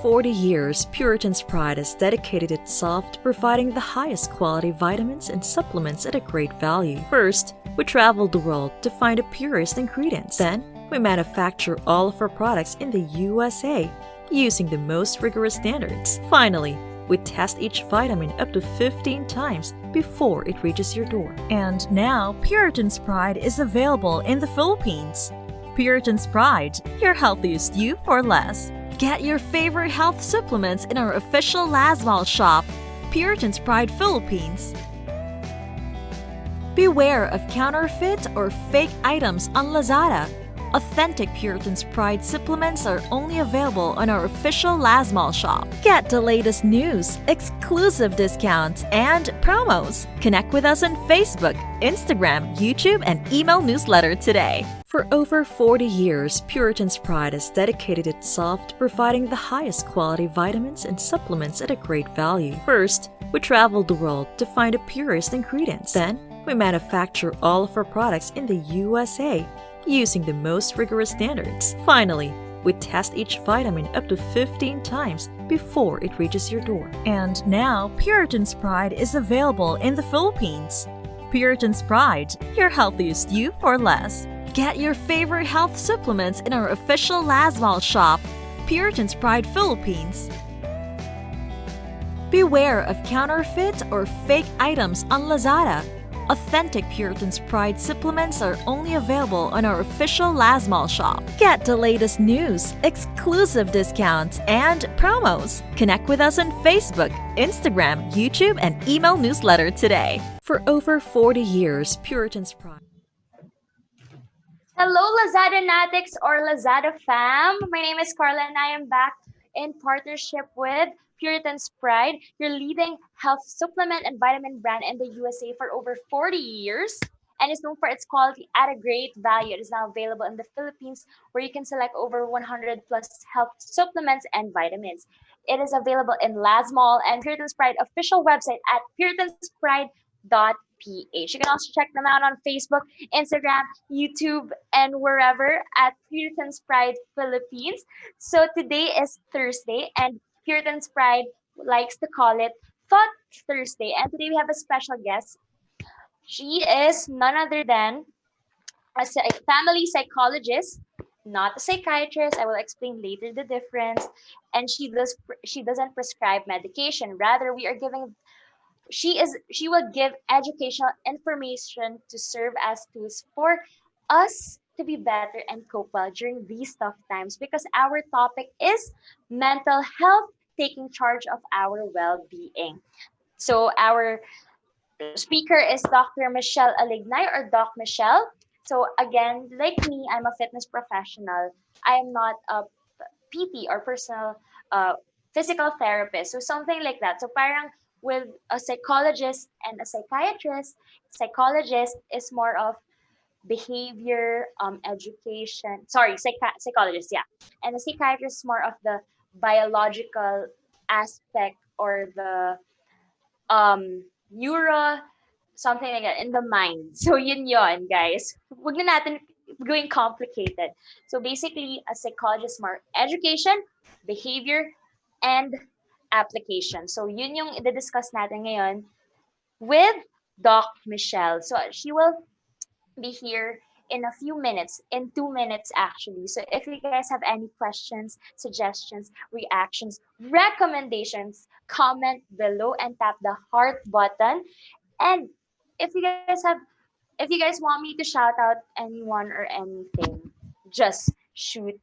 40 years, Puritan's Pride has dedicated itself to providing the highest quality vitamins and supplements at a great value. First, we traveled the world to find the purest ingredients. Then, we manufacture all of our products in the USA using the most rigorous standards. Finally, we test each vitamin up to 15 times before it reaches your door. And now, Puritan's Pride is available in the Philippines. Puritan's Pride, your healthiest you for less. Get your favorite health supplements in our official Lasmal shop, Puritan's Pride Philippines. Beware of counterfeit or fake items on Lazada. Authentic Puritan's Pride supplements are only available on our official Lasmal shop. Get the latest news, exclusive discounts, and promos. Connect with us on Facebook, Instagram, YouTube, and email newsletter today. For over 40 years, Puritan's Pride has dedicated itself to providing the highest quality vitamins and supplements at a great value. First, we traveled the world to find the purest ingredients. Then, we manufacture all of our products in the USA using the most rigorous standards. Finally, we test each vitamin up to 15 times before it reaches your door. And now, Puritan's Pride is available in the Philippines. Puritan's Pride, your healthiest you for less. Get your favorite health supplements in our official Lasmal shop, Puritan's Pride Philippines. Beware of counterfeit or fake items on Lazada. Authentic Puritan's Pride supplements are only available on our official Lasmal shop. Get the latest news, exclusive discounts, and promos. Connect with us on Facebook, Instagram, YouTube, and email newsletter today. For over 40 years, Puritan's Pride. Hello, Lazada Natics or Lazada fam. My name is Carla and I am back in partnership with Puritan's Pride, your leading health supplement and vitamin brand in the USA for over 40 years and is known for its quality at a great value. It is now available in the Philippines where you can select over 100 plus health supplements and vitamins. It is available in Lasmall and Puritan's Pride official website at puritanspride.ph. You can also check them out on Facebook, Instagram, YouTube, and wherever at Puritan's Pride Philippines. So today is Thursday and Puritan's Pride likes to call it Thought Thursday. And today we have a special guest. She is none other than a family psychologist, not a psychiatrist. I will explain later the difference. And she doesn't prescribe medication. Rather, she will give educational information to serve as tools for us to be better and cope well during these tough times because our topic is mental health, taking charge of our well-being. So our speaker is Dr. Michele Alignay or Doc Michele. So again, like me, I'm a fitness professional. I am not a PT or personal physical therapist. So something like that. So parang with a psychologist and a psychologist is more of behavior education. Sorry, psychologist, yeah. And a psychiatrist is more of the biological aspect or the neuro something like that in the mind. So yun guys. Wag na natin going complicated. So basically, a psychologist more education, behavior, and application. So yun yung i-discuss natin ngayon with Doc Michele. So she will be here in a few minutes, in 2 minutes actually. So if you guys have any questions, suggestions, reactions, recommendations, comment below and tap the heart button. And if you guys want me to shout out anyone or anything, just shoot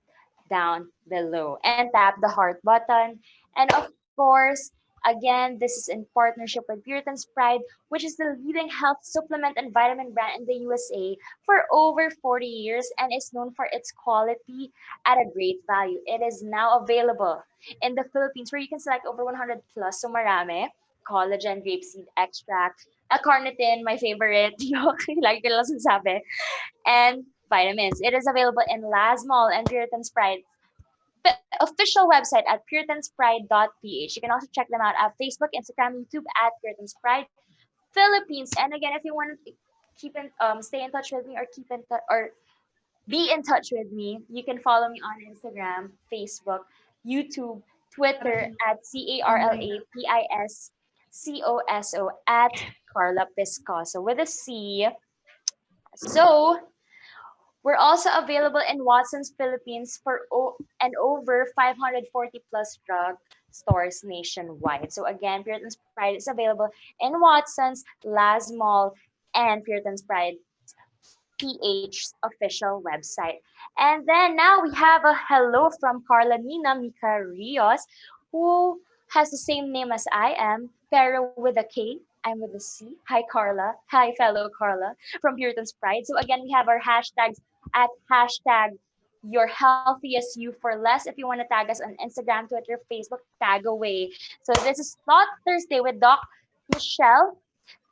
down below and tap the heart button. And of course, again, this is in partnership with Puritan's Pride, which is the leading health supplement and vitamin brand in the USA for over 40 years and is known for its quality at a great value. It is now available in the Philippines where you can select over 100 plus. So marami. Collagen, grapeseed extract, carnitine, my favorite. Like ko lang sinasabi. And vitamins. It is available in Lasmall and Puritan's Pride official website at puritanspride.ph. You can also check them out at Facebook, Instagram, YouTube at Puritan's Pride Philippines. And again, if you want to stay in touch with me or keep in touch or be in touch with me, you can follow me on Instagram, Facebook, YouTube, Twitter at CarlaPiscoso at Carla Piscoso with a C. So we're also available in Watson's Philippines and over 540 plus drug stores nationwide. So again, Puritan's Pride is available in Watson's, Las Mall, and Puritan's Pride PH's official website. And then now we have a hello from Carla Nina Mika Rios, who has the same name as I am, pero with a K. I'm with a C. Hi, Carla. Hi, fellow Carla from Puritan's Pride. So again, we have our hashtags at hashtag your healthiest you for less. If you want to tag us on Instagram, Twitter, Facebook, tag away. So this is Thought Thursday with Doc Michelle.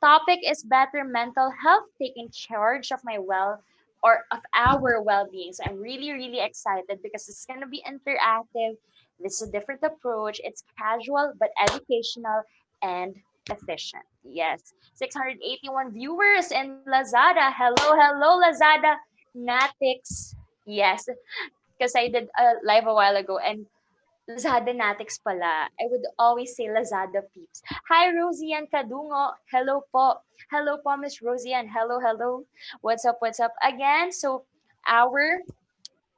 Topic is better mental health, taking charge of my of our well-being. So I'm really, really excited because it's gonna be interactive. This is a different approach. It's casual but educational and efficient. Yes. 681 viewers in Lazada. Hello, hello, Lazada Natix. Yes, because I did a live a while ago and Lazada Natix pala. I would always say Lazada peeps. Hi, Rosian Kadungo. Hello po. Hello po, Miss Rosian. Hello, hello. What's up, what's up? Again, so our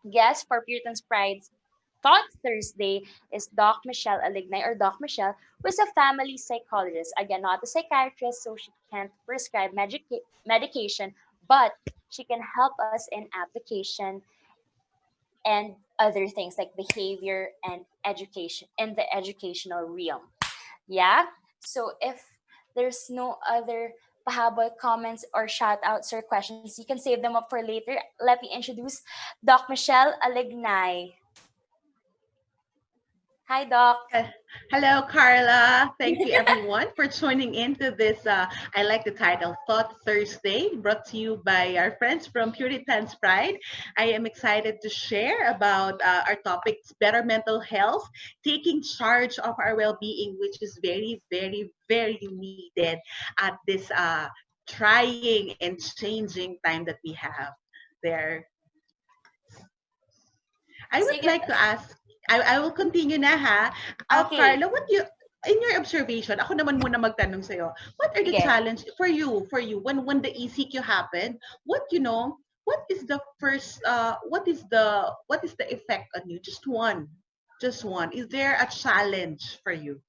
guest for Puritan's Pride's Thought Thursday is Doc Michele Alignay or Doc Michelle, who is a family psychologist. Again, not a psychiatrist, so she can't prescribe medication, but she can help us in application and other things like behavior and education in the educational realm. Yeah. So if there's no other pahabol comments or shout outs or questions, you can save them up for later. Let me introduce Doc Michele Alignay. Hi, Doc. Hello, Carla. Thank you, everyone, for tuning into this. I like the title, Thought Thursday, brought to you by our friends from Puritan's Pride. I am excited to share about our topics, better mental health, taking charge of our well-being, which is very, very, very needed at this trying and changing time that we have there. I would Sige. like to ask, I will continue na ha. Okay. Carla, in your observation, ako naman muna magtanong sa'yo, what are the Sige. challenge when the ECQ happened? What is the first, what is the effect on you? Just one. Is there a challenge for you?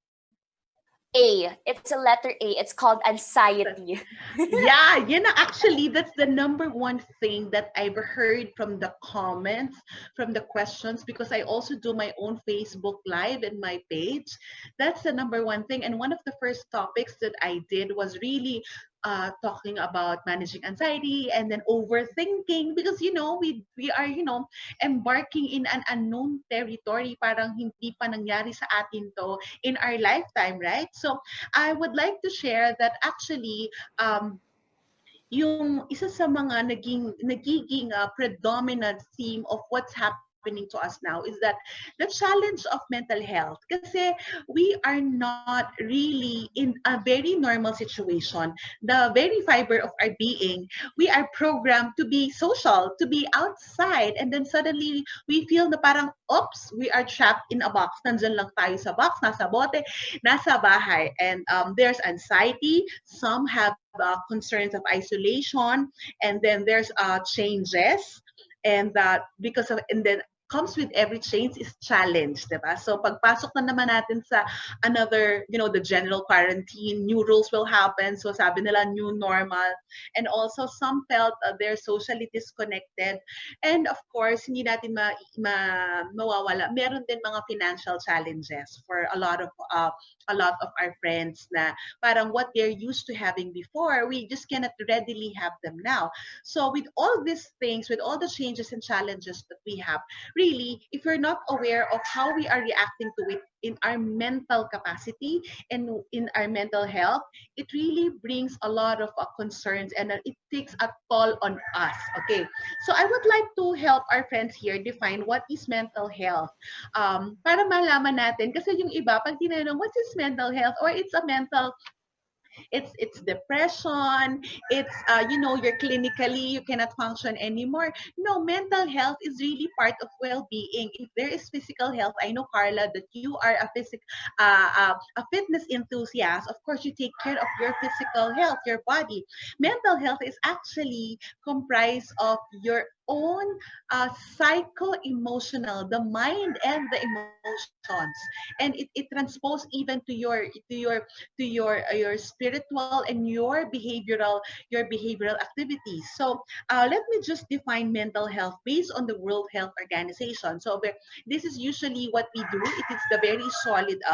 A. It's a letter A. It's called anxiety. Yeah, actually, that's the number one thing that I've heard from the comments, from the questions, because I also do my own Facebook Live in my page. That's the number one thing. And one of the first topics that I did was really talking about managing anxiety and then overthinking because we are embarking in an unknown territory, parang hindi pa nangyari sa atin to in our lifetime, right? So I would like to share that actually yung isa sa mga nagiging predominant theme of what's happening to us now is that the challenge of mental health. Kasi we are not really in a very normal situation. The very fiber of our being, we are programmed to be social, to be outside, and then suddenly we feel na parang, oops, we are trapped in a box. Nandyan lang tayo sa box, nasa bote, nasa bahay. And there's anxiety. Some have concerns of isolation, and then there's changes, and that because of and then comes with every change is challenge, diba? So pagpasok na naman natin sa another, the general quarantine, new rules will happen. So sabi nila new normal. And also some felt they're socially disconnected. And of course, hindi natin mawawala. Meron din mga financial challenges for a lot of our friends na parang what they're used to having before, we just cannot readily have them now. So with all these things, with all the changes and challenges that we have, really, if we're not aware of how we are reacting to it in our mental capacity and in our mental health, it really brings a lot of concerns and it takes a toll on us. Okay, so I would like to help our friends here define what is mental health. Para malaman natin, kasi yung iba, pag tinanong, what is mental health? Or it's a mental It's depression. It's you're clinically you cannot function anymore. No, mental health is really part of well-being. If there is physical health, I know, Carla, that you are a fitness enthusiast. Of course, you take care of your physical health, your body. Mental health is actually comprised of your own psycho-emotional, the mind and the emotions, and it transposes even to your spiritual and your behavioral activities. So let me just define mental health based on the World Health Organization. So this is usually what we do. It is the very solid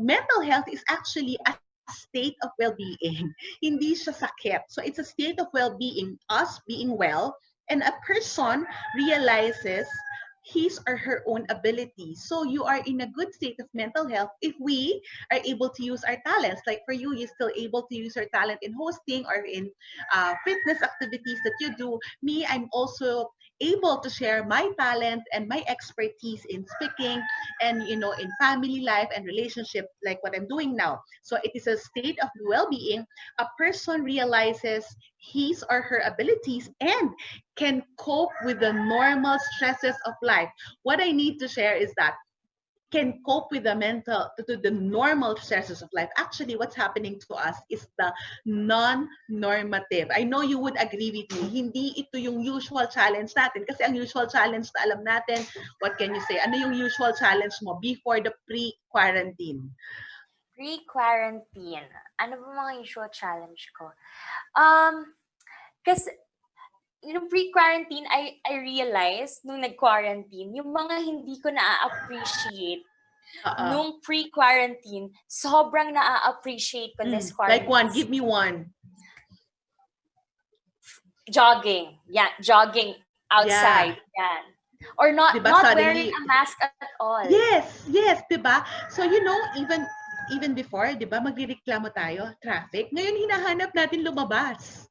mental health is actually a state of well-being. Hindi siya sakit. So it's a state of well-being, us being well, and a person realizes his or her own ability. So you are in a good state of mental health if we are able to use our talents. Like for you, you're still able to use your talent in hosting or in fitness activities that you do. Me, I'm also able to share my talent and my expertise in speaking and in family life and relationship, like what I'm doing now. So it is a state of well-being. A person realizes his or her abilities and can cope with the normal stresses of life. What I need to share is that can cope with the normal stresses of life. Actually, what's happening to us is the non-normative. I know you would agree with me. Hindi ito yung usual challenge natin. Kasi ang usual challenge na alam natin, what can you say? Ano yung usual challenge mo before the pre-quarantine? Pre-quarantine, ano ba mga usual challenge ko? Kasi pre-quarantine, I realized nung nag-quarantine, yung mga hindi ko na-appreciate nung pre-quarantine, sobrang na-appreciate ko this quarantine. Like one, give me one. Jogging. Yeah, jogging outside. Yeah. Yan. Or not Diba, not suddenly, wearing a mask at all. Yes, diba? So even before, diba, magrereklamo tayo, traffic. Ngayon hinahanap natin lumabas.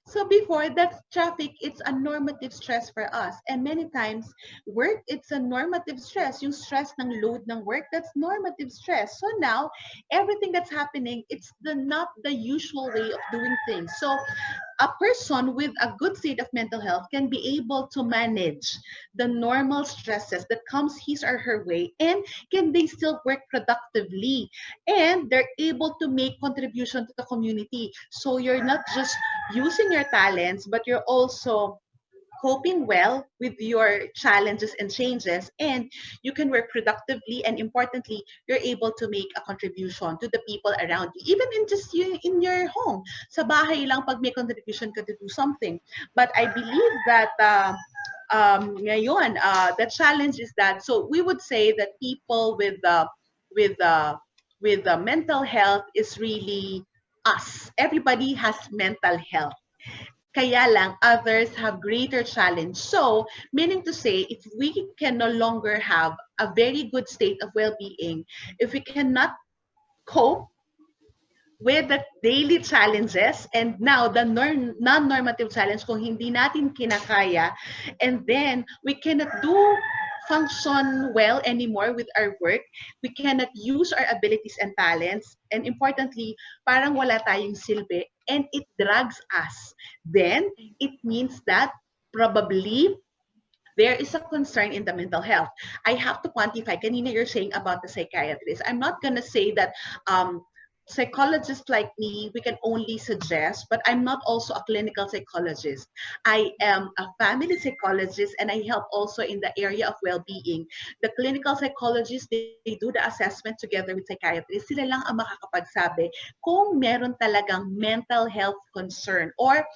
So before, that traffic, it's a normative stress for us. And many times, work, it's a normative stress. Yung stress ng load ng work, that's normative stress. So now, everything that's happening, it's not the usual way of doing things. So a person with a good state of mental health can be able to manage the normal stresses that comes his or her way, and can they still work productively, and they're able to make contribution to the community. So you're not just using your talents, but you're also coping well with your challenges and changes, and you can work productively, and importantly, you're able to make a contribution to the people around you, even in just you in your home. Sa bahay lang pag may contribution ka to do something. But I believe that ngayon, the challenge is that, so we would say that people with mental health is really us. Everybody has mental health. Kaya lang, others have greater challenge. So, meaning to say, if we can no longer have a very good state of well-being, if we cannot cope with the daily challenges, and now the non-normative challenge kung hindi natin kinakaya, and then we cannot function well anymore with our work, we cannot use our abilities and talents, and importantly, parang wala tayong silbi, and it drags us, then it means that probably there is a concern in the mental health. I have to quantify. Kanina you're saying about the psychiatrist. I'm not gonna say that psychologists like me, we can only suggest, but I'm not also a clinical psychologist. I am a family psychologist, and I help also in the area of well-being. The clinical psychologists, they do the assessment together with psychiatrists. Sila lang ang makakapagsabi kung meron talagang mental health concern, or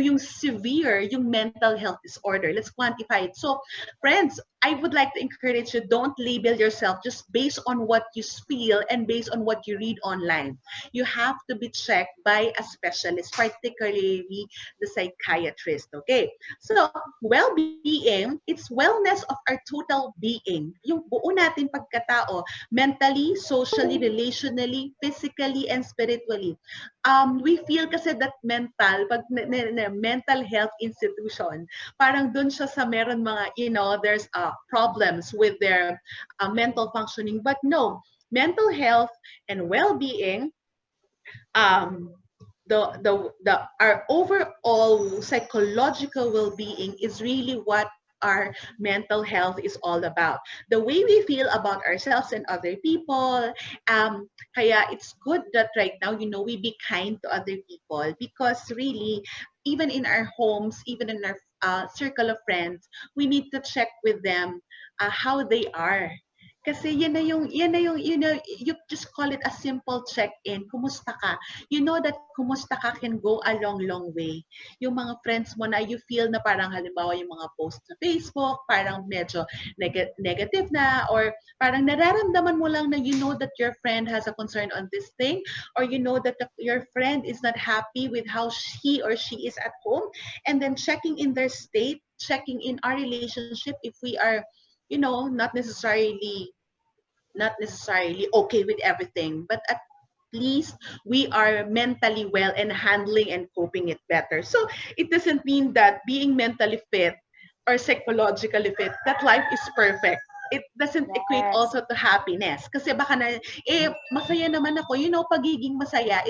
yung severe, yung mental health disorder. Let's quantify it. So, friends, I would like to encourage you, don't label yourself just based on what you feel and based on what you read online. You have to be checked by a specialist, particularly the psychiatrist, okay? So, well-being, it's wellness of our total being. Yung buo natin pagkatao, mentally, socially, relationally, physically, and spiritually. We feel kasi that mental, pag mental health institution, parang dun siya sa meron mga, there's problems with their mental functioning. But no, mental health and well-being um the our overall psychological well-being is really what our mental health is all about. The way we feel about ourselves and other people. Kaya it's good that right now, we be kind to other people, because really, even in our homes, even in our circle of friends, we need to check with them how they are. Kasi you just call it a simple check-in. Kumusta ka? You know that kumusta ka can go a long way. Yung mga friends mo na you feel na parang halimbawa yung mga post sa Facebook, parang medyo negative na, or parang nararamdaman mo lang na you know that your friend has a concern on this thing, or you know that your friend is not happy with how he or she is at home, and then checking in their state, checking in our relationship if we are, not necessarily okay with everything, but at least we are mentally well and handling and coping it better. So it doesn't mean that being mentally fit or psychologically fit, that life is perfect. It doesn't equate Yes. also to happiness. Kasi baka na, masaya naman ako. Pagiging masaya,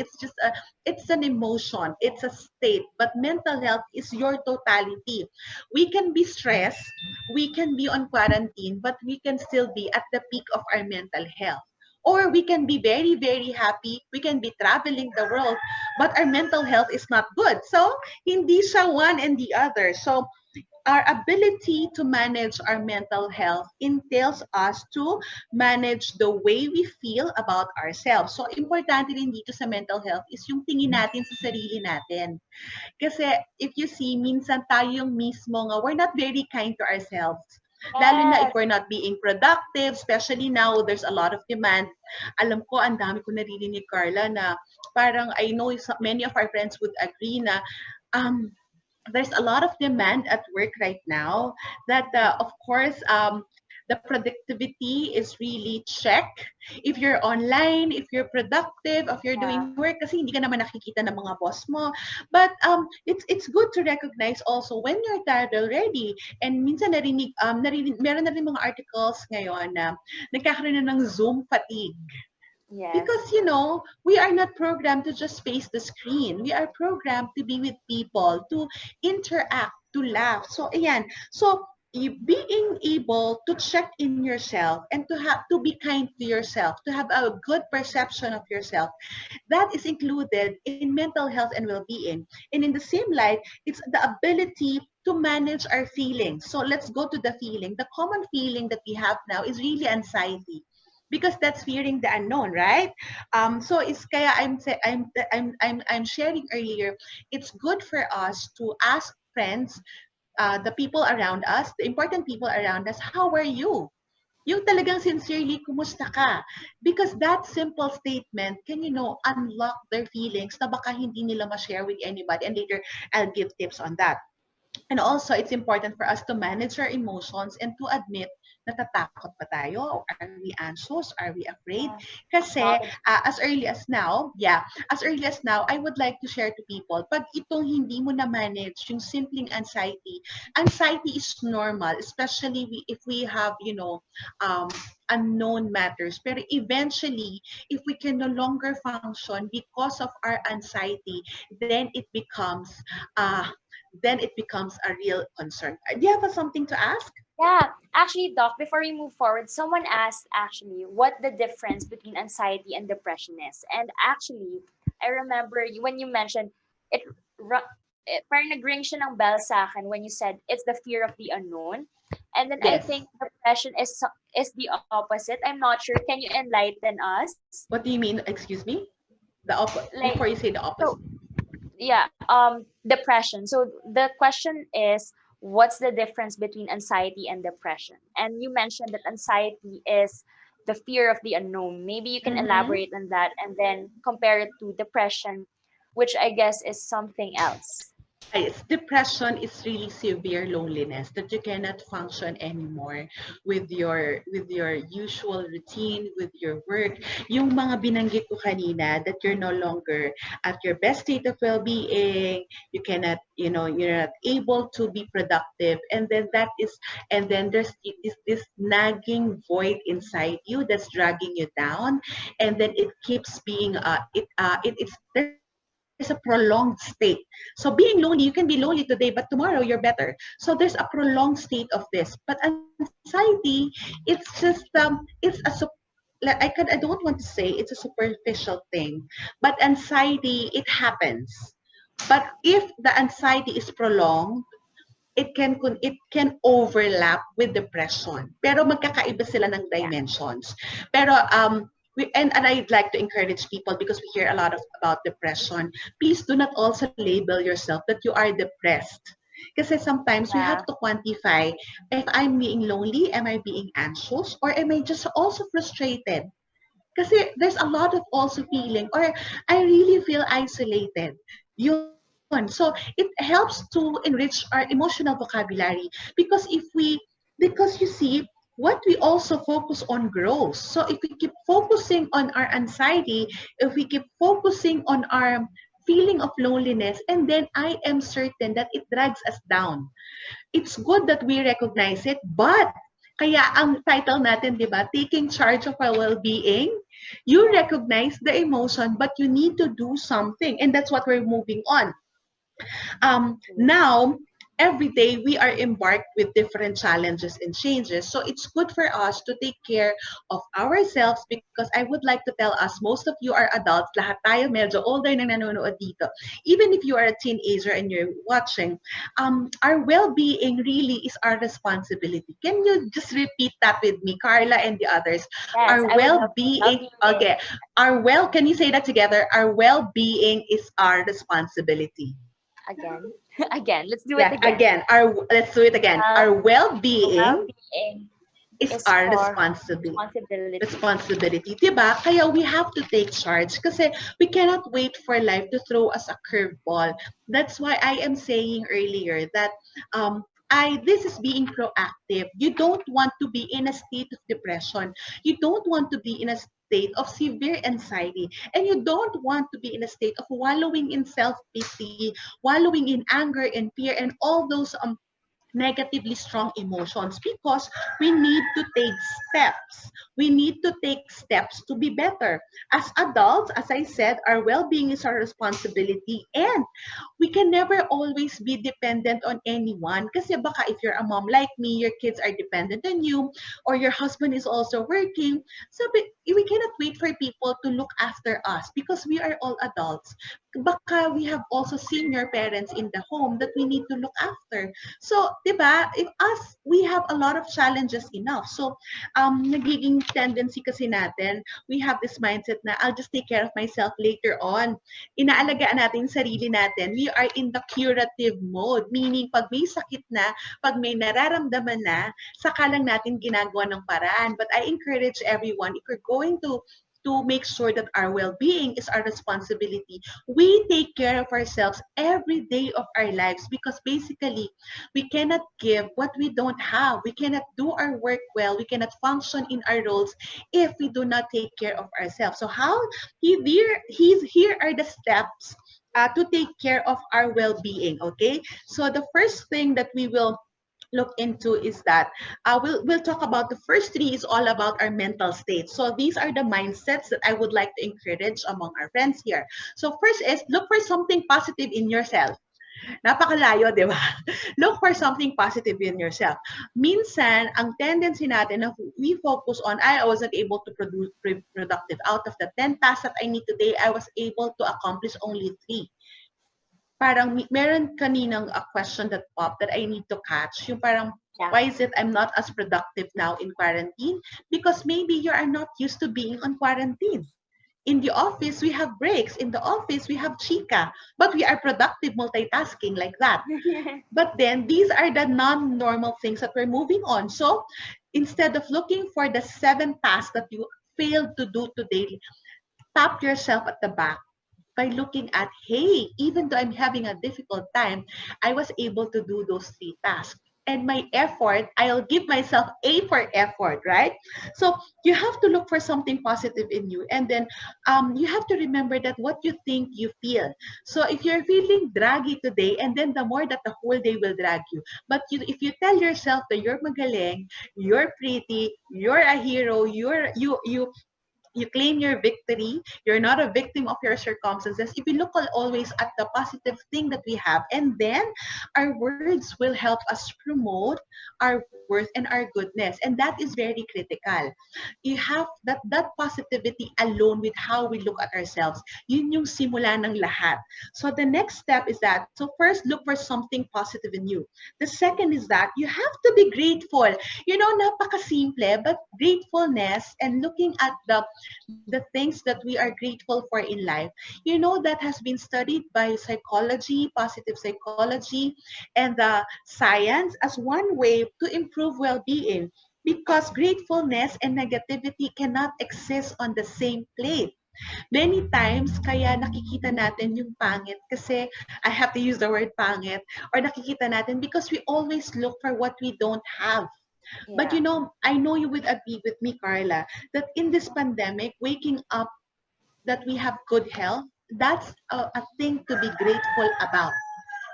it's an emotion. It's a state. But mental health is your totality. We can be stressed, we can be on quarantine, but we can still be at the peak of our mental health. Or we can be very, very happy. We can be traveling the world, but our mental health is not good. So, hindi siya one and the other. So, our ability to manage our mental health entails us to manage the way we feel about ourselves. So, importante rin dito sa mental health is yung tingin natin sa sarili natin. Kasi if you see, minsan tayong mismo nga, we're not very kind to ourselves. Lalo na if Yes. we're not being productive, especially now, there's a lot of demand. Alam ko, ang dami ko naririnig, Carla, na parang I know many of our friends would agree na um, there's a lot of demand at work right now that, of course, the productivity is really check. If you're online, if you're productive, if you're Yeah. doing work, kasi hindi ka naman nakikita ng mga boss mo. But it's good to recognize also when you're tired already. And minsan meron na rin mga articles ngayon na nagkakaroon na ng Zoom fatigue. Yes. Because, we are not programmed to just face the screen. We are programmed to be with people, to interact, to laugh. So, ayan. So, being able to check in yourself and to be kind to yourself, to have a good perception of yourself, that is included in mental health and well-being. And in the same light, it's the ability to manage our feelings. So let's go to the feeling. The common feeling that we have now is really anxiety, because that's fearing the unknown, right? So it's kaya I'm sharing earlier. It's good for us to ask friends, the people around us, the important people around us, how are you? Yung talagang sincerely, kumusta ka? Because that simple statement can, unlock their feelings na baka hindi nila ma-share with anybody. And later, I'll give tips on that. And also, it's important for us to manage our emotions and to admit, natatakot ba tayo? Are we anxious? Are we afraid? Yeah. Kasi, Acknowledge. as early as now, I would like to share to people, pag itong hindi mo na-manage yung simpleng anxiety is normal, especially if we have, um, unknown matters. Pero eventually, if we can no longer function because of our anxiety, then it becomes uh, a real concern. Do you have something to ask? Yeah, actually, Doc, before we move forward, someone asked actually what the difference between anxiety and depression is. And actually, I remember when you mentioned it, parang nag-ring siya ng bell sa akin when you said it's the fear of the unknown. And then I Yes. think depression is the opposite. I'm not sure. Can you enlighten us? What do you mean? Excuse me? Like, Before you say the opposite. so yeah, depression. So the question is, what's the difference between anxiety and depression? And you mentioned that anxiety is the fear of the unknown. Maybe you can Mm-hmm. elaborate on that and then compare it to depression, which I guess is something else. depression is really severe loneliness that you cannot function anymore with your usual routine, with your work. Yung mga binanggit ko kanina that you're no longer at your best state of well-being, you cannot, you're not able to be productive, and then there's this nagging void inside you that's dragging you down, and then it keeps being it's there's a prolonged state. So being lonely, you can be lonely today, but tomorrow you're better. So there's a prolonged state of this. But anxiety, it's just I don't want to say it's a superficial thing, but anxiety, it happens. But if the anxiety is prolonged, it can overlap with depression. Pero magkakaiba sila ng Yeah. dimensions. Pero and I'd like to encourage people, because we hear a lot about depression. Please do not also label yourself that you are depressed. Kasi sometimes we have Yeah. to quantify, if I'm being lonely, am I being anxious, or am I just also frustrated? Kasi there's a lot of also feeling, or I really feel isolated. Yun. So it helps to enrich our emotional vocabulary, because you see, what we also focus on grows. So if we keep focusing on our anxiety, if we keep focusing on our feeling of loneliness, and then I am certain that it drags us down. It's good that we recognize it, but kaya ang title natin, di ba, taking charge of our well-being, you recognize the emotion, but you need to do something. And that's what we're moving on. Now, every day we are embarked with different challenges and changes. So it's good for us to take care of ourselves, because I would like to tell us, most of you are adults, lahat tayo medyo older na nanonood dito. Even if you are a teenager and you're watching, our well-being really is our responsibility. Can you just repeat that with me, Carla and the others? Yes, Our I would love to. well-being, Well-being. okay. Can you say that together? Our well-being is our responsibility. Again. Again. Let's do it Yeah, again. again, let's do it again. Well, Our well-being well-being is is our our responsibility. responsibility. Responsibility, diba? Kaya we have to take charge, kasi we cannot wait for life to throw us a curveball. That's why I am saying earlier that this is being proactive. You don't want to be in a state of depression. You don't want to be in a state of severe anxiety, and you don't want to be in a state of wallowing in self-pity, wallowing in anger and fear, and all those negatively strong emotions, because we need to take steps. We need to take steps to be better. As adults, as I said, our well-being is our responsibility, and we can never always be dependent on anyone. Kasi baka if you're a mom like me, your kids are dependent on you, or your husband is also working. So we cannot wait for people to look after us, because we are all adults. Baka we have also senior parents in the home that we need to look after. So, di ba, if us, we have a lot of challenges enough. So, nagiging tendency kasi natin, we have this mindset na I'll just take care of myself later on. Inaalagaan natin yung sarili natin. We are in the curative mode, meaning pag may sakit na, pag may nararamdaman na, saka lang natin ginagawa ng paraan. But I encourage everyone, if you're going to make sure that our well-being is our responsibility, we take care of ourselves every day of our lives, because basically we cannot give what we don't have. We cannot do our work well. We cannot function in our roles if we do not take care of ourselves. So here are the steps to take care of our well-being. Okay, so the first thing that we will look into is that we'll talk about the first three is all about our mental state. So these are the mindsets that I would like to encourage among our friends here. So first is look for something positive in yourself. Napakalayo, di ba? Look for something positive in yourself. Minsan, ang tendency natin na we focus on, I wasn't able to produce productive. Out of the 10 tasks that I need today, I was able to accomplish only 3. Parang meron kaninang a question that popped that I need to catch. Yung parang, Yeah. why is it I'm not as productive now in quarantine? Because maybe you are not used to being on quarantine. In the office, we have breaks. In the office, we have chica. But we are productive multitasking like that. But then, these are the non-normal things that we're moving on. So, instead of looking for the 7 tasks that you failed to do today, tap yourself at the back. by looking at, hey, even though I'm having a difficult time, I was able to do those three tasks. And my effort, I'll give myself A for effort, right? So you have to look for something positive in you. And then you have to remember that what you think, you feel. So if you're feeling draggy today, and then the more that the whole day will drag you. But if you tell yourself that you're magaling, you're pretty, you're a hero, you claim your victory. You're not a victim of your circumstances. If we look always at the positive thing that we have, and then our words will help us promote our worth and our goodness. And that is very critical. You have that positivity alone with how we look at ourselves. Yun yung simula ng lahat. So the next step is that, so first look for something positive in you. The second is that you have to be grateful. You know, napaka-simple, but gratefulness and looking at the things that we are grateful for in life, you know, that has been studied by psychology, positive psychology, and the science as one way to improve well-being, because gratefulness and negativity cannot exist on the same plate. Many times, kaya nakikita natin yung pangit kasi, I have to use the word pangit, or nakikita natin because we always look for what we don't have. But Yeah. you know, I know you would agree with me, Carla, that in this pandemic, waking up that we have good health, that's a thing to be grateful about.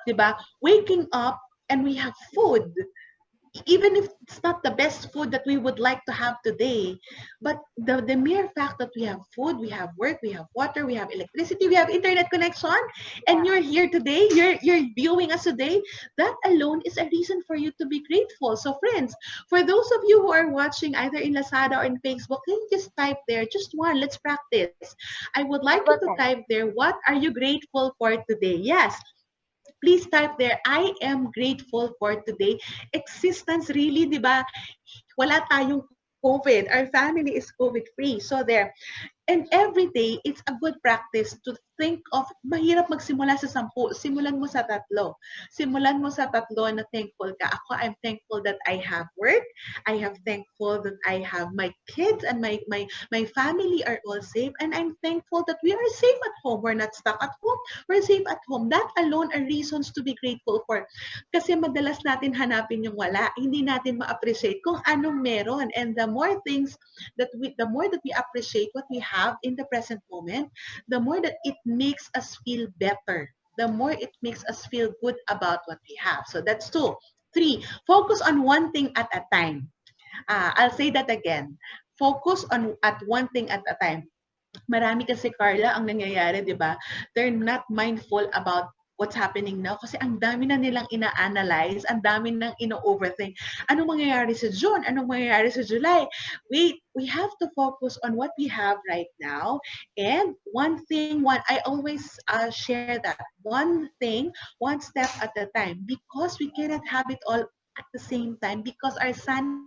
Diba? Waking up and we have food, even if it's not the best food that we would like to have today, but the mere fact that we have food, we have work, we have water, we have electricity, we have internet connection, and Yeah. you're here today, you're viewing us today, that alone is a reason for you to be grateful. So friends, for those of you who are watching either in Lazada or in Facebook, can you just type there, just one, let's practice. I would like How you to about that? type there, what are you grateful for today? Yes, please type there, I am grateful for today. Existence really, di ba? Wala tayong COVID. Our family is COVID-free. So there, and every day, it's a good practice to think of, mahirap magsimula sa 10, simulan mo sa 3. Simulan mo sa 3 na thankful ka. Ako, I'm thankful that I have work. I have thankful that I have my kids and my family are all safe. And I'm thankful that we are safe at home. We're not stuck at home. We're safe at home. That alone are reasons to be grateful for. Kasi madalas natin hanapin yung wala. Hindi natin ma-appreciate kung anong meron. And the more that we appreciate what we have in the present moment, the more that it makes us feel better. The more it makes us feel good about what we have. So that's 2. 3, focus on one thing at a time. I'll say that again. Focus on at one thing at a time. Marami kasi, Carla, ang nangyayari, di ba? They're not mindful about what's happening now kasi ang dami na nilang ina-analyze, ang dami nang ino-overthink. Anong mangyayari sa June? Anong mangyayari sa July? Wait, we have to focus on what we have right now. And I always share that. One thing, one step at a time, because we cannot have it all at the same time, because our sanity,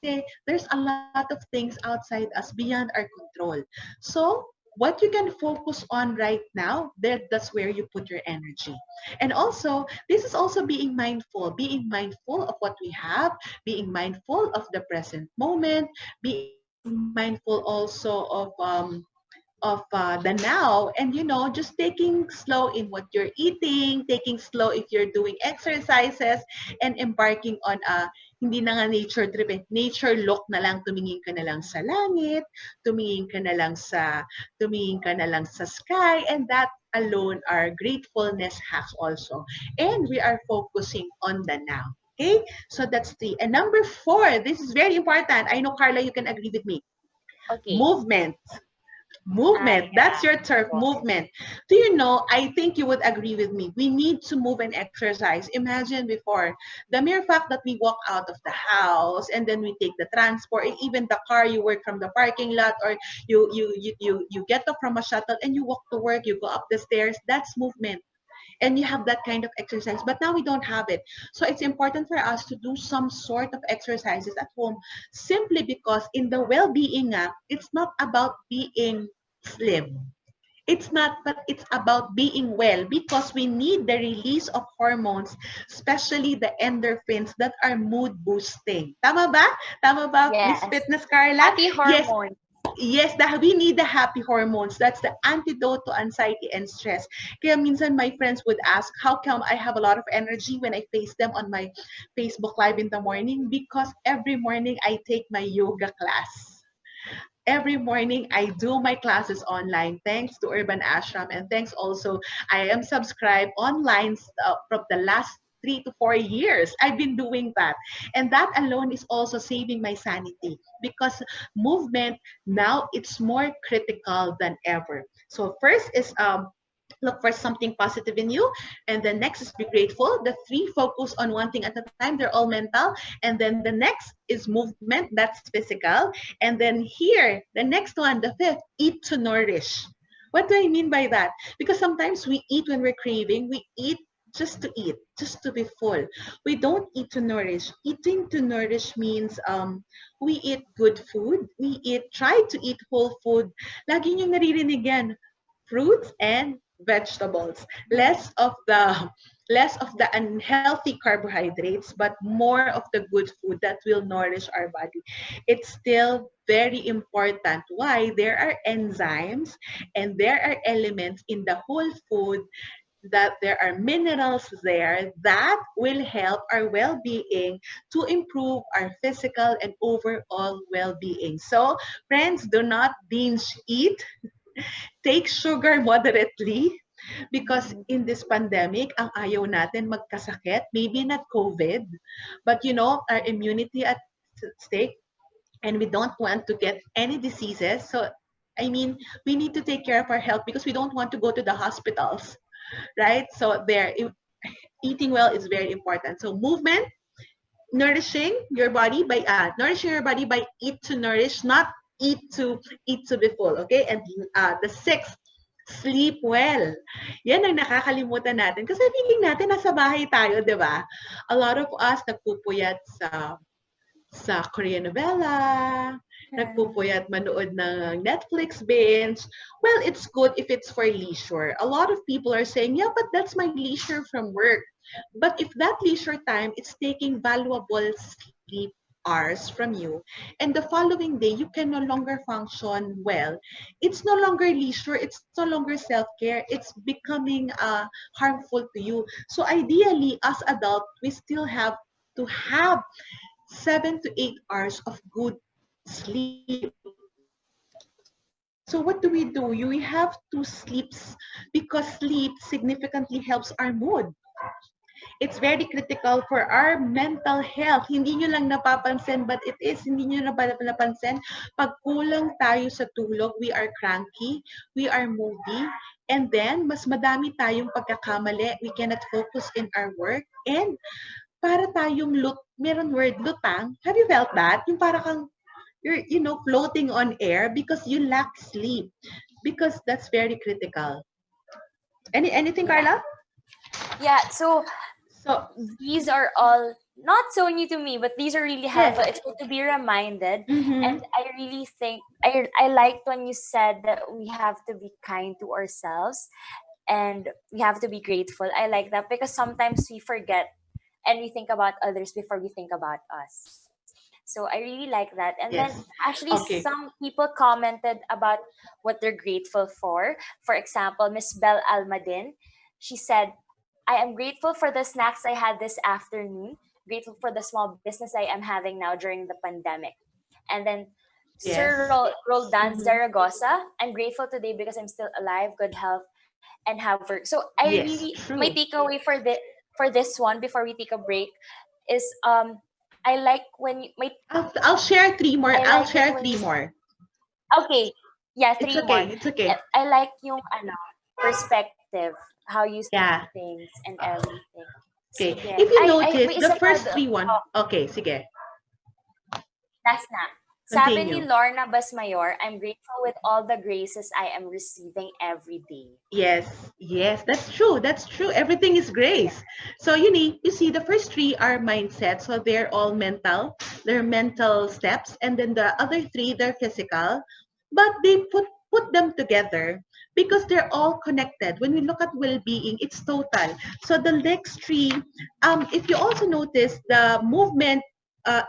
kasi there's a lot of things outside us beyond our control. So what you can focus on right now, that's where you put your energy. And also, this is also being mindful of what we have, being mindful of the present moment, being mindful also of the now, and you know, just taking slow in what you're eating, taking slow if you're doing exercises, and embarking on a hindi na nga nature trip, nature look na lang, tumingin ka na lang sa langit, tumingin ka na lang sa sky, and that alone are gratefulness hacks also. And we are focusing on the now. Okay, so that's 3. And number 4, this is very important. I know, Carla, you can agree with me. Okay. Movement. Movement, Yeah. that's your turf, movement. Do you know, I think you would agree with me, we need to move and exercise. Imagine before, the mere fact that we walk out of the house and then we take the transport, even the car, you work from the parking lot, or you get up from a shuttle and you walk to work, you go up the stairs, that's movement. And you have that kind of exercise, but now we don't have it. So it's important for us to do some sort of exercises at home, simply because in the well-being, it's not about being slim. It's not, but it's about being well, because we need the release of hormones, especially the endorphins that are mood boosting. Tama ba? Tama ba, Miss Yes. Fitness Carla? Happy Yes, hormones. Yes, we need the happy hormones. That's the antidote to anxiety and stress. Kaya minsan my friends would ask, how come I have a lot of energy when I face them on my Facebook Live in the morning? Because every morning I take my yoga class. Every morning I do my classes online thanks to Urban Ashram, and thanks also I am subscribed online from the last 3 to 4 years. I've been doing that, and that alone is also saving my sanity because movement now it's more critical than ever. So first is look for something positive in you, and then next is be grateful. The three, focus on one thing at a time, they're all mental. And then the next is movement, that's physical. And then here the next one, the fifth, eat to nourish. What do I mean by that? Because sometimes we eat when we're craving, we eat just to be full. We don't eat to nourish. Eating to nourish means we eat good food, try to eat whole food. Lagi niyong naririnig yan, fruits and vegetables. Less of the unhealthy carbohydrates, but more of the good food that will nourish our body. It's still very important. Why? There are enzymes and there are elements in the whole food, that there are minerals there that will help our well-being, to improve our physical and overall well-being. So friends, do not binge eat. Take sugar moderately, because in this pandemic, ang ayaw natin magkasakit, maybe not COVID, but our immunity at stake, and we don't want to get any diseases. So, I mean, we need to take care of our health because we don't want to go to the hospitals, right? So eating well is very important. So movement, nourishing your body by eat to nourish, not eat to be full. Okay, and the sixth, sleep well. Yan ang nakakalimutan natin kasi feeling natin nasa bahay tayo, di ba? A lot of us nagpupuyat sa Korean novela, nagpupuyat manood ng Netflix binge. Well, it's good if it's for leisure. A lot of people are saying, yeah, but that's my leisure from work. But if that leisure time is taking valuable sleep hours from you, and the following day you can no longer function well, it's no longer leisure, it's no longer self-care, it's becoming harmful to you. So ideally, as adults, we still have to have 7 to 8 hours of good sleep. So what do? We have to sleep, because sleep significantly helps our mood. It's very critical for our mental health. Hindi nyo lang napapansin, but it is, hindi nyo napapansin. Pag kulang tayo sa tulog, we are cranky, we are moody, and then mas madami tayong pagkakamali. We cannot focus in our work, and para tayong meron word lutang. Have you felt that? Yung para kang you're floating on air because you lack sleep. Because that's very critical. Anything, Carla? Yeah, so So these are all not so new to me, but these are really helpful. It's good to be reminded. And I really think I liked when you said that we have to be kind to ourselves and we have to be grateful. I like that because sometimes we forget and we think about others before we think about us. So I really like that. And then yes. actually Okay. some people commented about what they're grateful for. For example, Miss Belle Almadin, she said, I am grateful for the snacks I had this afternoon, grateful for the small business I am having now during the pandemic. And then Yes. Sir Roldan Zaragoza, I'm grateful today because I'm still alive, good health, and have work. So I Yes. really, my True. takeaway for this one before we take a break is I like when you my I'll share three more. I I'll like it share when three you more. okay, yeah, It's three more. okay. It's okay. I like yung perspective, how you see Yeah. things and everything. Okay. Sige. If you Ay, notice, may the isa pa first three one. Okay. Sige. last na. Sabi ni Continue. Lorna Basmayor, I'm grateful with all the graces I am receiving every day. Yes, yes, that's true. That's true. Everything is grace. So you see, the first three are mindset. So they're all mental. They're mental steps, and then the other three, they're physical. But they put them together because they're all connected. When we look at well-being, it's total. So the next three, if you also notice, the movement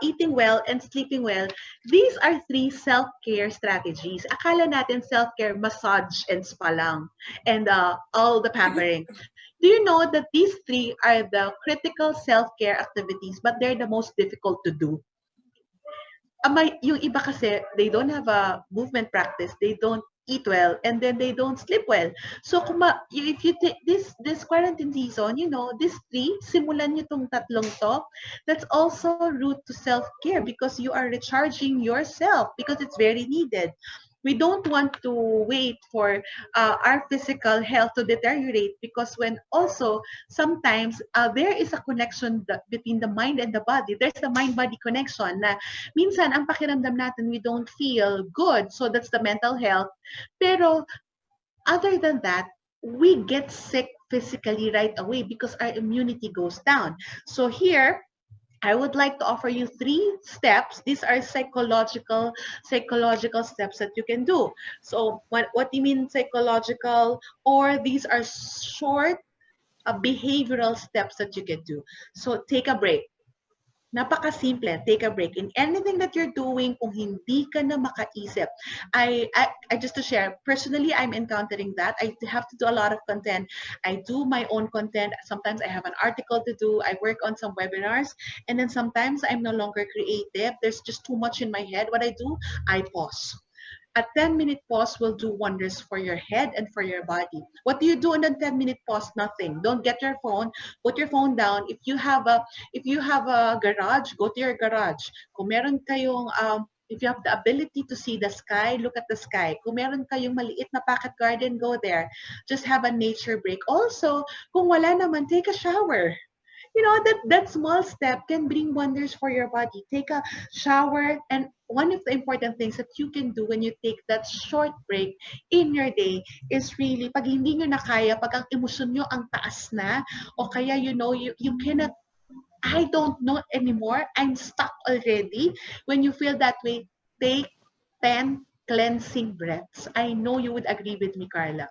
eating well, and sleeping well. These are three self-care strategies. Akala natin self-care, massage and spa lang, and all the pampering. Do you know that these three are the critical self-care activities, but they're the most difficult to do? Yung iba kasi, they don't have a movement practice, they don't eat well, and then they don't sleep well. So if you take this quarantine season, these three, simulan nyo tong tatlong to, that's also route to self-care because you are recharging yourself because it's very needed. We don't want to wait for our physical health to deteriorate because when also sometimes there is a connection between the mind and the body. There's the mind-body connection na minsan ang pakiramdam natin we don't feel good. So that's the mental health. Pero other than that, we get sick physically right away because our immunity goes down. So here, I would like to offer you 3 steps. These are psychological steps that you can do. So what do you mean psychological? Or these are short behavioral steps that you can do. So take a break. Napakasimple, take a break in anything that you're doing kung hindi ka na makaisip. I just to share, personally, I'm encountering that. I have to do a lot of content. I do my own content. Sometimes I have an article to do. I work on some webinars. And then sometimes I'm no longer creative. There's just too much in my head. What I do, I pause. A 10-minute pause will do wonders for your head and for your body. What do you do in a 10-minute pause? Nothing. Don't get your phone. Put your phone down. If you have a garage, go to your garage. Kung meron kayong if you have the ability to see the sky, look at the sky. Kung meron kayong maliit na pocket garden, go there. Just have a nature break. Also, kung wala naman, take a shower. That small step can bring wonders for your body. Take a shower, and one of the important things that you can do when you take that short break in your day is really pag hindi nyo na kaya, pag ang emosyon nyo ang taas na, o kaya you cannot, I don't know anymore, I'm stuck already. When you feel that way, take 10 cleansing breaths. I know you would agree with me, Carla.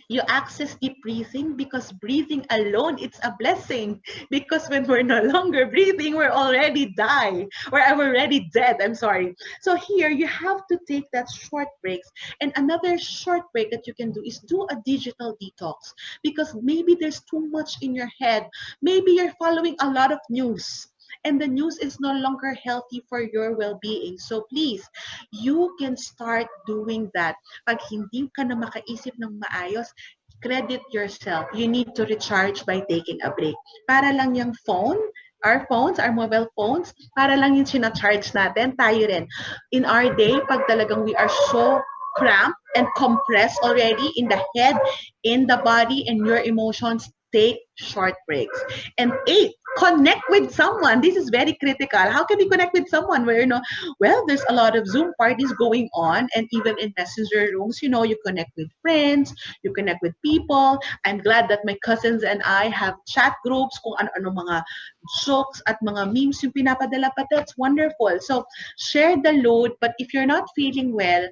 You access deep breathing because breathing alone, it's a blessing. Because when we're no longer breathing, we're already die, or I'm already dead. I'm sorry. So here you have to take that short breaks. And another short break that you can do is do a digital detox because maybe there's too much in your head. Maybe you're following a lot of news, and the news is no longer healthy for your well-being. So please, you can start doing that. Pag hindi ka na makaisip ng maayos, credit yourself. You need to recharge by taking a break. Para lang yung phone, our phones, our mobile phones, para lang yung sinacharge natin, tayo rin. In our day, pag talagang we are so cramped and compressed already in the head, in the body, and your emotions, take short breaks. And 8, connect with someone. This is very critical. How can we connect with someone where, well, there's a lot of Zoom parties going on, and even in messenger rooms, you connect with friends, you connect with people. I'm glad that my cousins and I have chat groups kung ano-ano mga jokes at mga memes yung pinapadala pa. That's wonderful. So share the load, but if you're not feeling well,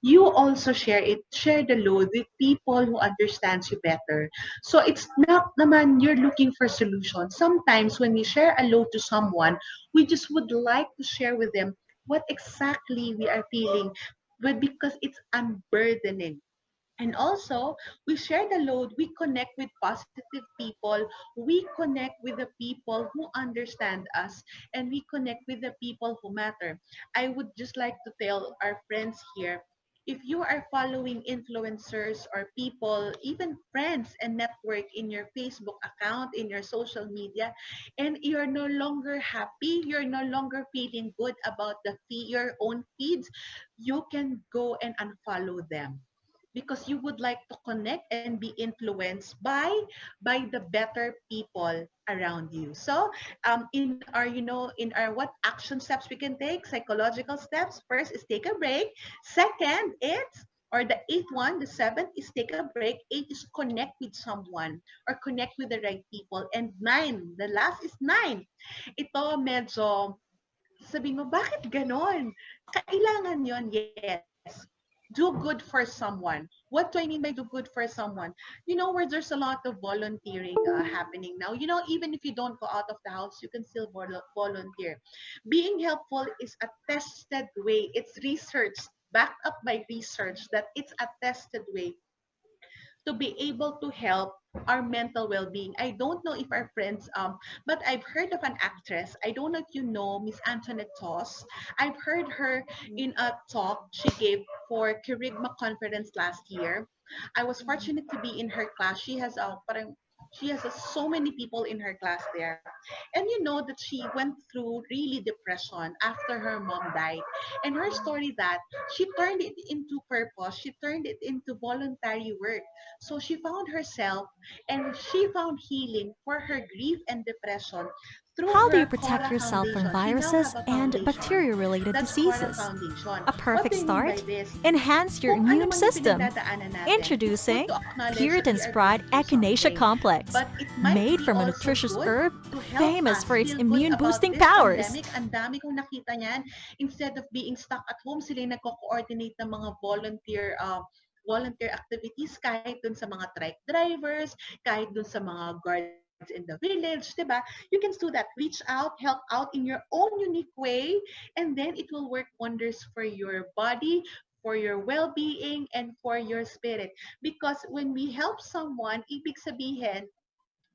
you also share the load with people who understands you better. So it's not naman you're looking for solutions. Sometimes when we share a load to someone, we just would like to share with them what exactly we are feeling, but because it's unburdening. And also, we share the load, we connect with positive people, we connect with the people who understand us, and we connect with the people who matter. I would just like to tell our friends here, if you are following influencers or people, even friends and network in your Facebook account, in your social media, and you're no longer happy, you're no longer feeling good about your own feeds, you can go and unfollow them because you would like to connect and be influenced by the better people around you. So in our what action steps we can take, psychological steps, first is take a break. Second, it's or the 8th one, the 7th is take a break. 8 is connect with someone or connect with the right people. And 9, the last is 9. Ito medyo sabi mo, bakit ganon? Kailangan yon, yes. do good for someone. What do I mean by do good for someone? Where there's a lot of volunteering happening now. Even if you don't go out of the house, you can still volunteer. Being helpful is a tested way. It's researched, backed up by research, that it's a tested way to be able to help our mental well-being. I don't know if our friends, but I've heard of an actress. I don't know if you know Miss Antoinette Toss. I've heard her in a talk she gave for Kerygma conference last year. I was fortunate to be in her class. She has so many people in her class there. And you know that she went through really depression after her mom died. And her story that she turned it into purpose, she turned it into voluntary work. So she found herself and she found healing for her grief and depression through How do you her protect Cora yourself from Foundation. She now viruses have a and foundation. bacteria-related That's Cora diseases? Foundation. A What perfect do I mean by start? this? Enhance your Kung ano immune man yung system. pinagdadaanan natin, it's good Introducing to acknowledge that we Puritan's are Pride going through Echinacea something. Complex. But it might Made be from a also nutritious good herb to help famous us for its feel good about immune-boosting this powers. pandemic. Ang dami kong nakita niyan. Instead of being stuck at home, sila yung nagko-coordinate ng mga volunteer activities kahit dun sa mga trike drivers, kahit dun sa mga guards in the village, diba? You can do that. Reach out, help out in your own unique way, and then it will work wonders for your body, for your well-being, and for your spirit. Because when we help someone, ibig sabihin,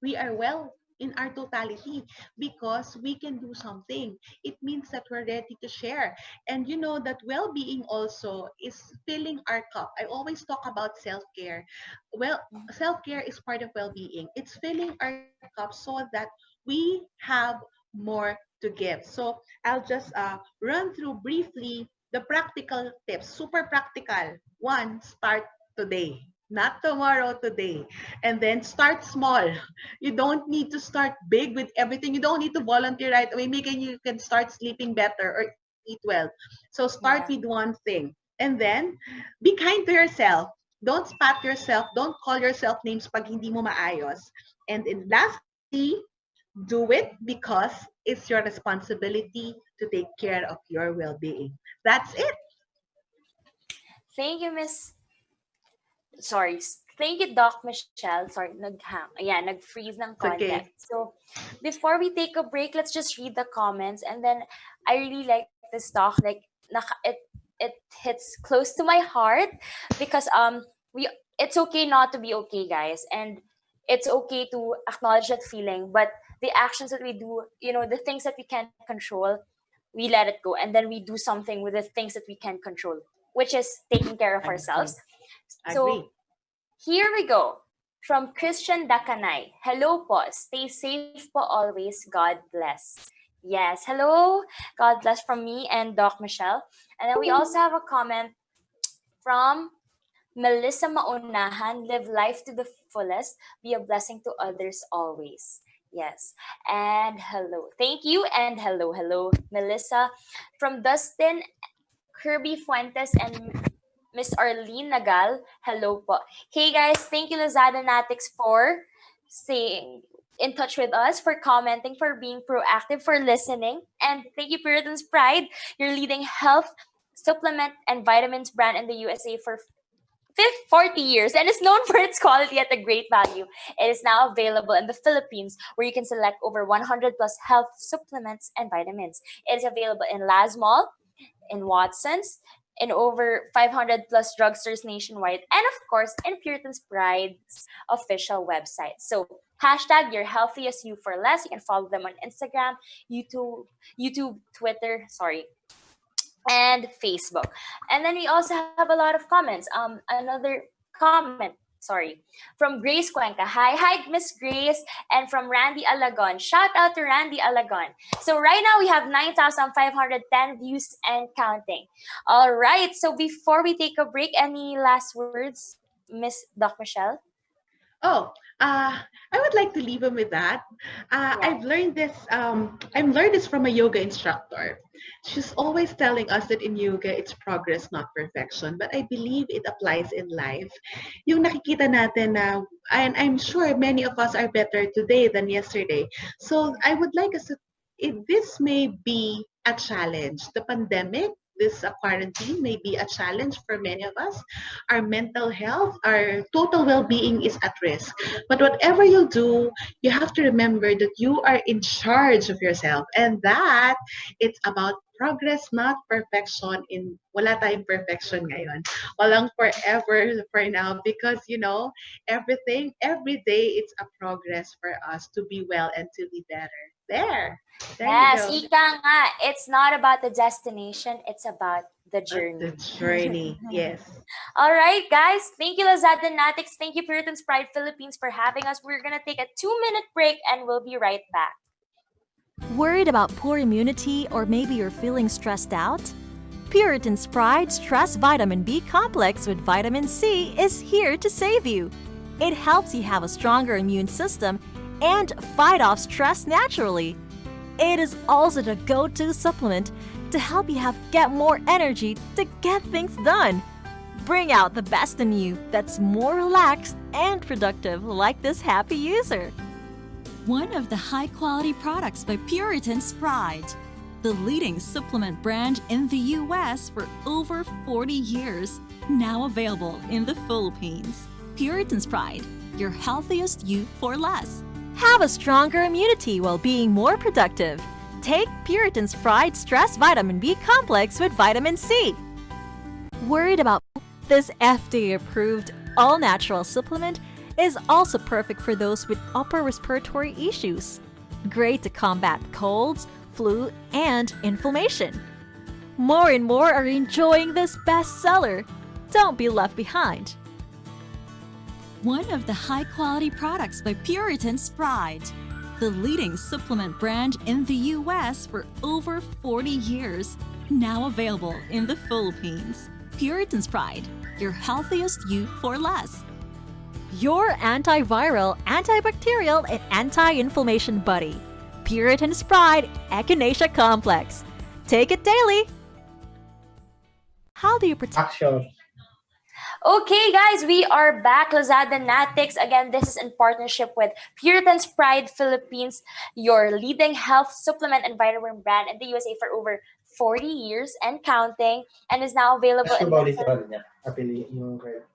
we are well in our totality because we can do something. It means that we're ready to share. And you know that well-being also is filling our cup. I always talk about self-care. Well, self-care is part of well-being. It's filling our cup so that we have more to give. So I'll just run through briefly the practical tips. Super practical. One, start today. Not tomorrow, today. And then start small. You don't need to start big with everything. You don't need to volunteer right away. Maybe you can start sleeping better or eat well. So start with Yeah. one thing. And then be kind to yourself. Don't spat yourself. Don't call yourself names pag hindi mo maayos. And then lastly, do it because it's your responsibility to take care of your well-being. That's it. Thank you, Miss. Sorry. Thank you, Doc Michelle. Sorry, naghang. Ayan, nag-freeze ng It's konti. okay. So, before we take a break, let's just read the comments. And then, I really like this talk. Like, it hits close to my heart because we it's okay not to be okay, guys, and it's okay to acknowledge that feeling. But the actions that we do, the things that we can't control, we let it go, and then we do something with the things that we can control, which is taking care of Agree. ourselves. So Agree. here we go. From Christian Dakanay. Hello po. Stay safe po always. God bless. Yes. Hello. God bless from me and Doc Michelle. And then we also have a comment from Melissa Maunahan. Live life to the fullest. Be a blessing to others always. Yes. And hello. Thank you. And hello, Melissa. From Dustin Kirby Fuentes and Miss Arlene Nagal. Hello po. Hey guys, thank you Lazada Natics for staying in touch with us, for commenting, for being proactive, for listening. And thank you Puritan's Pride, your leading health supplement and vitamins brand in the USA for 40 years and is known for its quality at a great value. It is now available in the Philippines where you can select over 100 plus health supplements and vitamins. It is available in Lasmall, in Watson's, in over 500 plus drugstores nationwide, and of course, in Puritan's Pride's official website. So, hashtag your healthiest you for less. You can follow them on Instagram, YouTube, Twitter, and Facebook. And then we also have a lot of comments. Another comment, from Grace Cuenca. Hi, Miss Grace, and from Randy Alagon. Shout out to Randy Alagon. So right now we have 9,510 views and counting. All right. So before we take a break, any last words, Miss Doc Michelle? Oh, I would like to leave him with that. Yeah. I've learned this. I've learned this from a yoga instructor. She's always telling us that in yoga, it's progress, not perfection. But I believe it applies in life. Yung nakikita natin na, and I'm sure many of us are better today than yesterday. So I would like us to. This may be a challenge. The pandemic this quarantine may be a challenge for many of us. Our mental health, our total well-being is at risk. But whatever you do, you have to remember that you are in charge of yourself, and that it's about progress, not perfection. In wala tayong perfection ngayon. Walang forever for now, because everything every day it's a progress for us to be well and to be better. There you Yes, go. ika nga, it's not about the destination, it's about the The journey. journey, yes. All right, guys. Thank you, Lazada Natics. Thank you, Puritan's Pride Philippines, for having us. We're going to take a 2-minute break and we'll be right back. Worried about poor immunity or maybe you're feeling stressed out? Puritan's Pride Stress Vitamin B Complex with vitamin C is here to save you. It helps you have a stronger immune system and fight off stress naturally. It is also the go-to supplement to help you get more energy to get things done. Bring out the best in you that's more relaxed and productive like this happy user. One of the high-quality products by Puritan's Pride, the leading supplement brand in the US for over 40 years, now available in the Philippines. Puritan's Pride, your healthiest you for less. Have a stronger immunity while being more productive. Take Puritan's Pride Stress Vitamin B Complex with vitamin C. Worried about this FDA-approved all-natural supplement is also perfect for those with upper respiratory issues. Great to combat colds, flu, and inflammation. More and more are enjoying this bestseller. Don't be left behind. One of the high-quality products by Puritan's Pride, the leading supplement brand in the US for over 40 years, now available in the Philippines. Puritan's Pride, your healthiest you for less. Your antiviral, antibacterial, and anti-inflammation buddy. Puritan's Pride Echinacea Complex. Take it daily. How do you protect? Action. Okay, guys, we are back. Lazada Natics. Again, this is in partnership with Puritan's Pride Philippines, your leading health supplement and vitamin brand in the USA for over 40 years and counting, and is now available in Bawal ito the niya. Kapili yung red.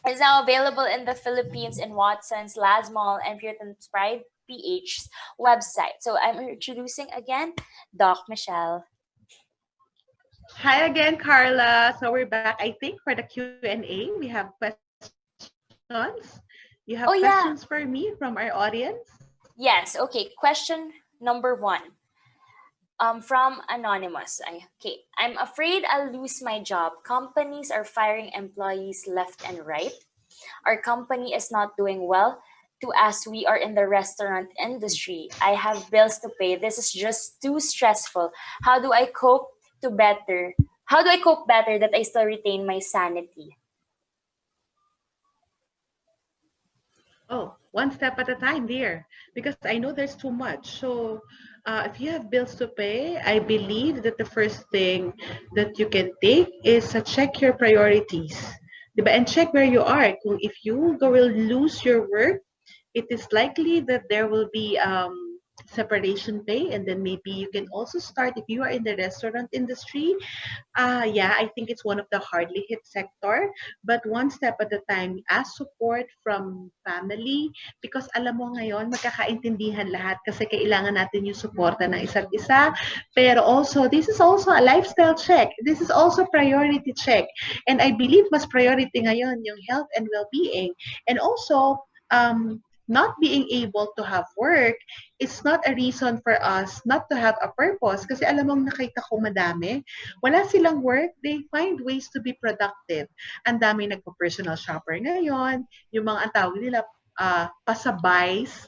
is now available in the Philippines in Watson's, Lasmall, and Puritan's Pride PH's website. So I'm introducing again Doc Michelle. Hi again, Carla. So we're back, I think, for the Q&A. We have questions. You have Oh, yeah. questions for me from our audience? Yes. Okay. Question number 1. From Anonymous. Okay. I'm afraid I'll lose my job. Companies are firing employees left and right. Our company is not doing well. To us, we are in the restaurant industry. I have bills to pay. This is just too stressful. How do I cope better that I still retain my sanity? Oh, one step at a time, dear, because I know there's too much. So if you have bills to pay, I believe that the first thing that you can take is check your priorities. Diba? And check where you are. If you will lose your work, it is likely that there will be separation pay, and then maybe you can also start if you are in the restaurant industry. Yeah, I think it's one of the hardly hit sector, but one step at a time. Ask support from family, because alam mo ngayon magkakaintindihan lahat kasi kailangan natin yung suporta ng isa't isa. Pero also, this is also a lifestyle check. This is also priority check. And I believe mas priority ngayon yung health and well-being. And also, not being able to have work is not a reason for us not to have a purpose. Kasi alam mo, nakita ko madami, wala silang work, they find ways to be productive. Ang dami nagpo-personal shopper ngayon, yung mga ang tawag nila, pasabays.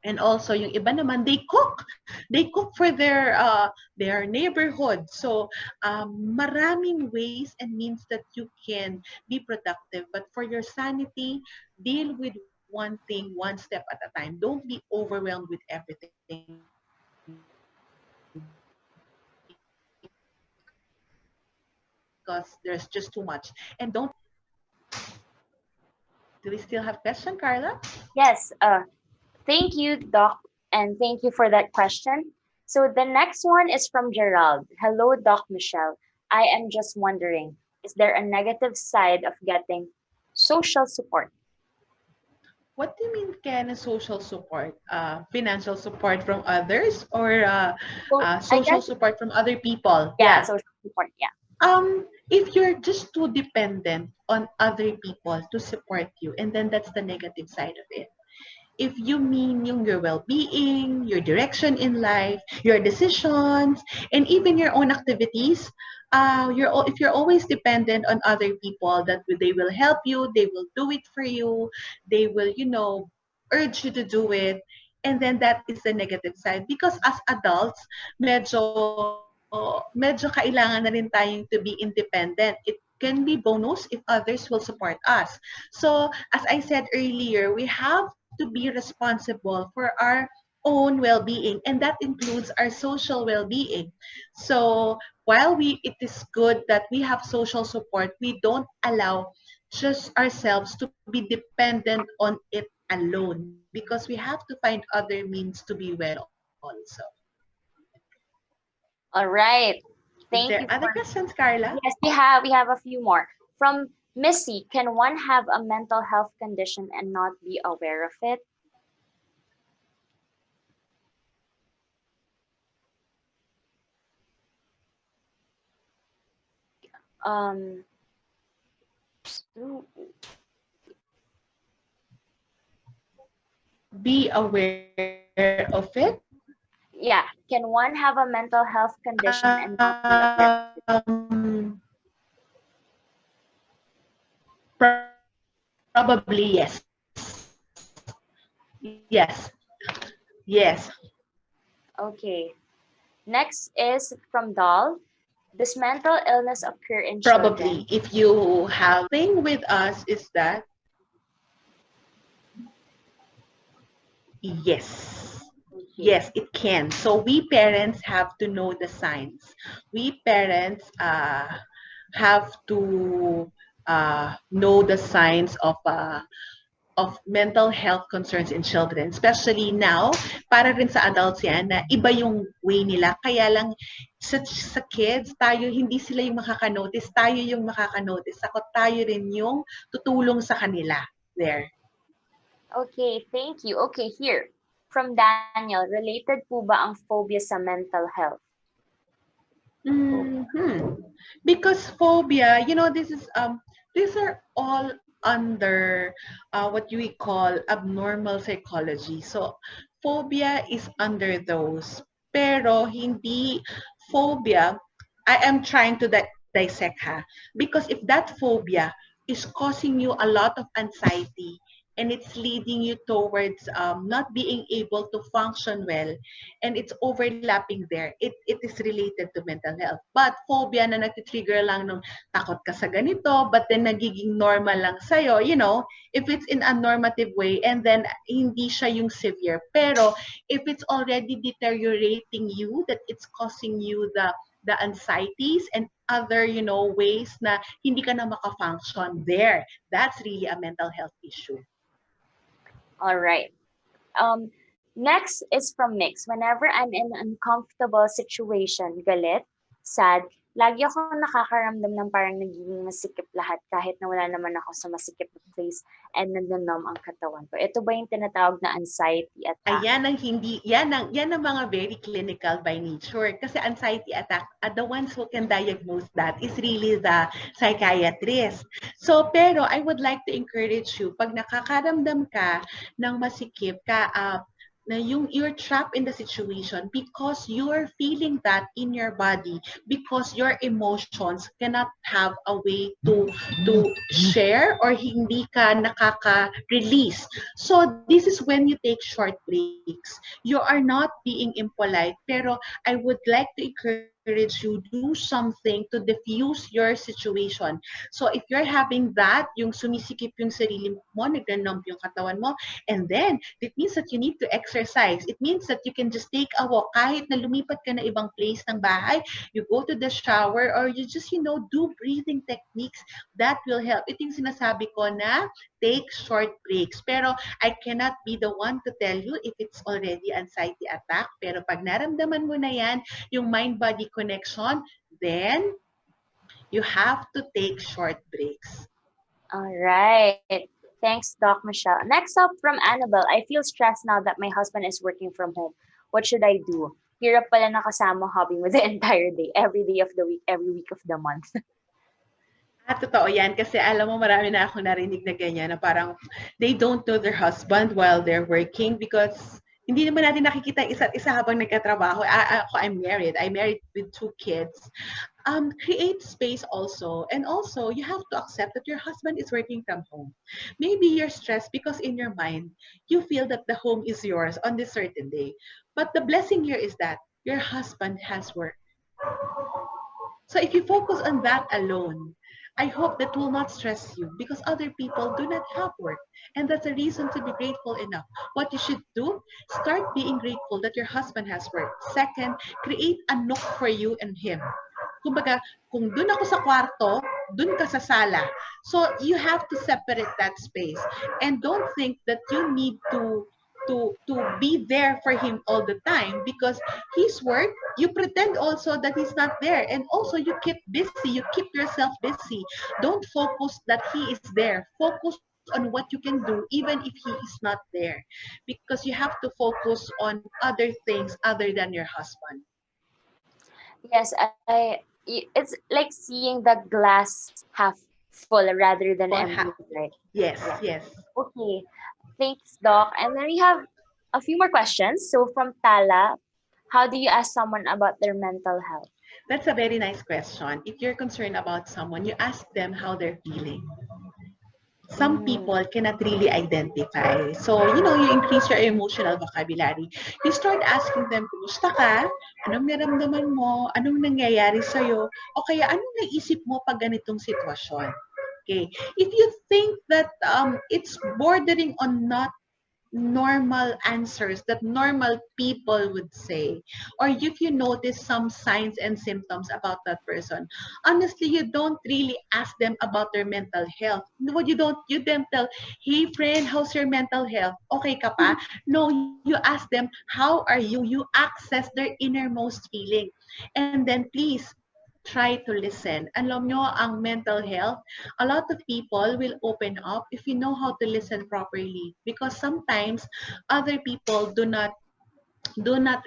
And also, yung iba naman, they cook. They cook for their neighborhood. So, maraming ways and means that you can be productive. But for your sanity, deal with one thing, one step at a time. Don't be overwhelmed with everything, because there's just too much. And don't. Do we still have question, Carla? Yes. Thank you, Doc, and thank you for that question. So the next one is from Gerald. Hello, Doc Michelle. I am just wondering, is there a negative side of getting social support? What do you mean, Ken, social support? Financial support from others or So I social guess, support from other people? yeah, Yeah. social support, yeah. If you're just too dependent on other people to support you, and then that's the negative side of it. If you mean your well-being, your direction in life, your decisions, and even your own activities, if you're always dependent on other people that they will help you, they will do it for you, they will, urge you to do it, and then that is the negative side. Because as adults, medyo kailangan na rin tayong to be independent. It can be bonus if others will support us. So, as I said earlier, we have to be responsible for our own well-being, and that includes our social well-being. So, while it is good that we have social support, we don't allow just ourselves to be dependent on it alone because we have to find other means to be well also. All right. Is there Thank you other for, questions, Carla? yes, we have a few more. From Missy, can one have a mental health condition and not be aware of it? Um, Be aware of it. yeah, can one have a mental health condition and not be aware of it? Um, Probably yes. Yes. Okay. Next is from Doll. Does mental illness occur in Probably. children? If you have thing with us is that yes. Okay. Yes, it can. So we parents have to know the signs. We parents have to know the signs of mental health concerns in children. Especially now, para rin sa adults yan, na iba yung way nila. Kaya lang, sa kids, tayo, hindi sila yung makaka-notice. Tayo yung makaka-notice. Ako, tayo rin yung tutulong sa kanila. There. Okay, thank you. Okay, here. From Daniel, related po ba ang phobia sa mental health? Mm-hmm. Because phobia, these are all under what we call abnormal psychology. So phobia is under those. Pero hindi phobia, I am trying to dissect ha. Because if that phobia is causing you a lot of anxiety and it's leading you towards not being able to function well, and it's overlapping there. It is related to mental health. But phobia na nagtitrigger lang nung takot ka sa ganito, but then nagiging normal lang sa'yo, if it's in a normative way, and then hindi siya yung severe. Pero if it's already deteriorating you, that it's causing you the anxieties and other, ways na hindi ka na maka-function there. That's really a mental health issue. All right. Next is from Mix. Whenever I'm in an uncomfortable situation, galit, sad, lagi ako nakakaramdam ng parang nagiging masikip lahat kahit na wala naman ako sa masikip na place and nandanom ang katawan ko. Ito ba yung tinatawag na anxiety attack? Ayan ang hindi, yan ang mga very clinical by nature. Kasi anxiety attack, the ones who can diagnose that is really the psychiatrist. So, pero I would like to encourage you, pag nakakaramdam ka ng masikip ka, na you're trapped in the situation because you're feeling that in your body because your emotions cannot have a way to share or hindi ka nakaka-release. So this is when you take short breaks. You are not being impolite, pero I would like to encourage you, do something to diffuse your situation. So if you're having that, yung sumisikip yung sarili mo, nagna-numb yung katawan mo, and then it means that you need to exercise. It means that you can just take a walk kahit na lumipat ka na ibang place ng bahay, you go to the shower, or you just, do breathing techniques that will help. Ito yung sinasabi ko na take short breaks. Pero I cannot be the one to tell you if it's already anxiety attack. Pero pag naramdaman mo na yan, yung mind-body connection, then you have to take short breaks. All right. Thanks, Doc Michelle. Next up from Annabelle, I feel stressed now that my husband is working from home. What should I do? Hirap pala nakasama hobby with the entire day, every day of the week, every week of the month. Totoo yan. Kasi alam mo, marami na akong narinig na ganyan na parang they don't know their husband while they're working because hindi naman natin nakikita isa't isa habang nagkatrabaho. I'm married. I'm married with 2 kids. Create space also. And also, you have to accept that your husband is working from home. Maybe you're stressed because in your mind, you feel that the home is yours on this certain day. But the blessing here is that your husband has work. So if you focus on that alone, I hope that will not stress you because other people do not have work. And that's a reason to be grateful enough. What you should do, start being grateful that your husband has work. Second, create a nook for you and him. Kumbaga, kung dun ako sa kwarto, dun ka sa sala. So you have to separate that space. And don't think that you need to be there for him all the time because his work, you pretend also that he's not there. And also you keep busy, you keep yourself busy. Don't focus that he is there. Focus on what you can do even if he is not there. Because you have to focus on other things other than your husband. Yes, it's like seeing the glass half full rather than Or empty, right? yes, Yeah. yes. Okay. Thanks, Doc. And then we have a few more questions. So from Tala, how do you ask someone about their mental health? That's a very nice question. If you're concerned about someone, you ask them how they're feeling. Some Mm. people cannot really identify. So, you increase your emotional vocabulary. You start asking them, kumusta ka? Anong naramdaman mo? Anong nangyayari sa'yo? O kaya, anong naisip mo pag ganitong sitwasyon? Okay. If you think that it's bordering on not normal answers that normal people would say, or if you notice some signs and symptoms about that person, honestly, you don't really ask them about their mental health. No, you don't tell, hey friend, how's your mental health? Okay ka pa? No, you ask them, how are you? You access their innermost feeling. And then please, try to listen. Alam nyo, ang mental health, a lot of people will open up if you know how to listen properly. Because sometimes other people do not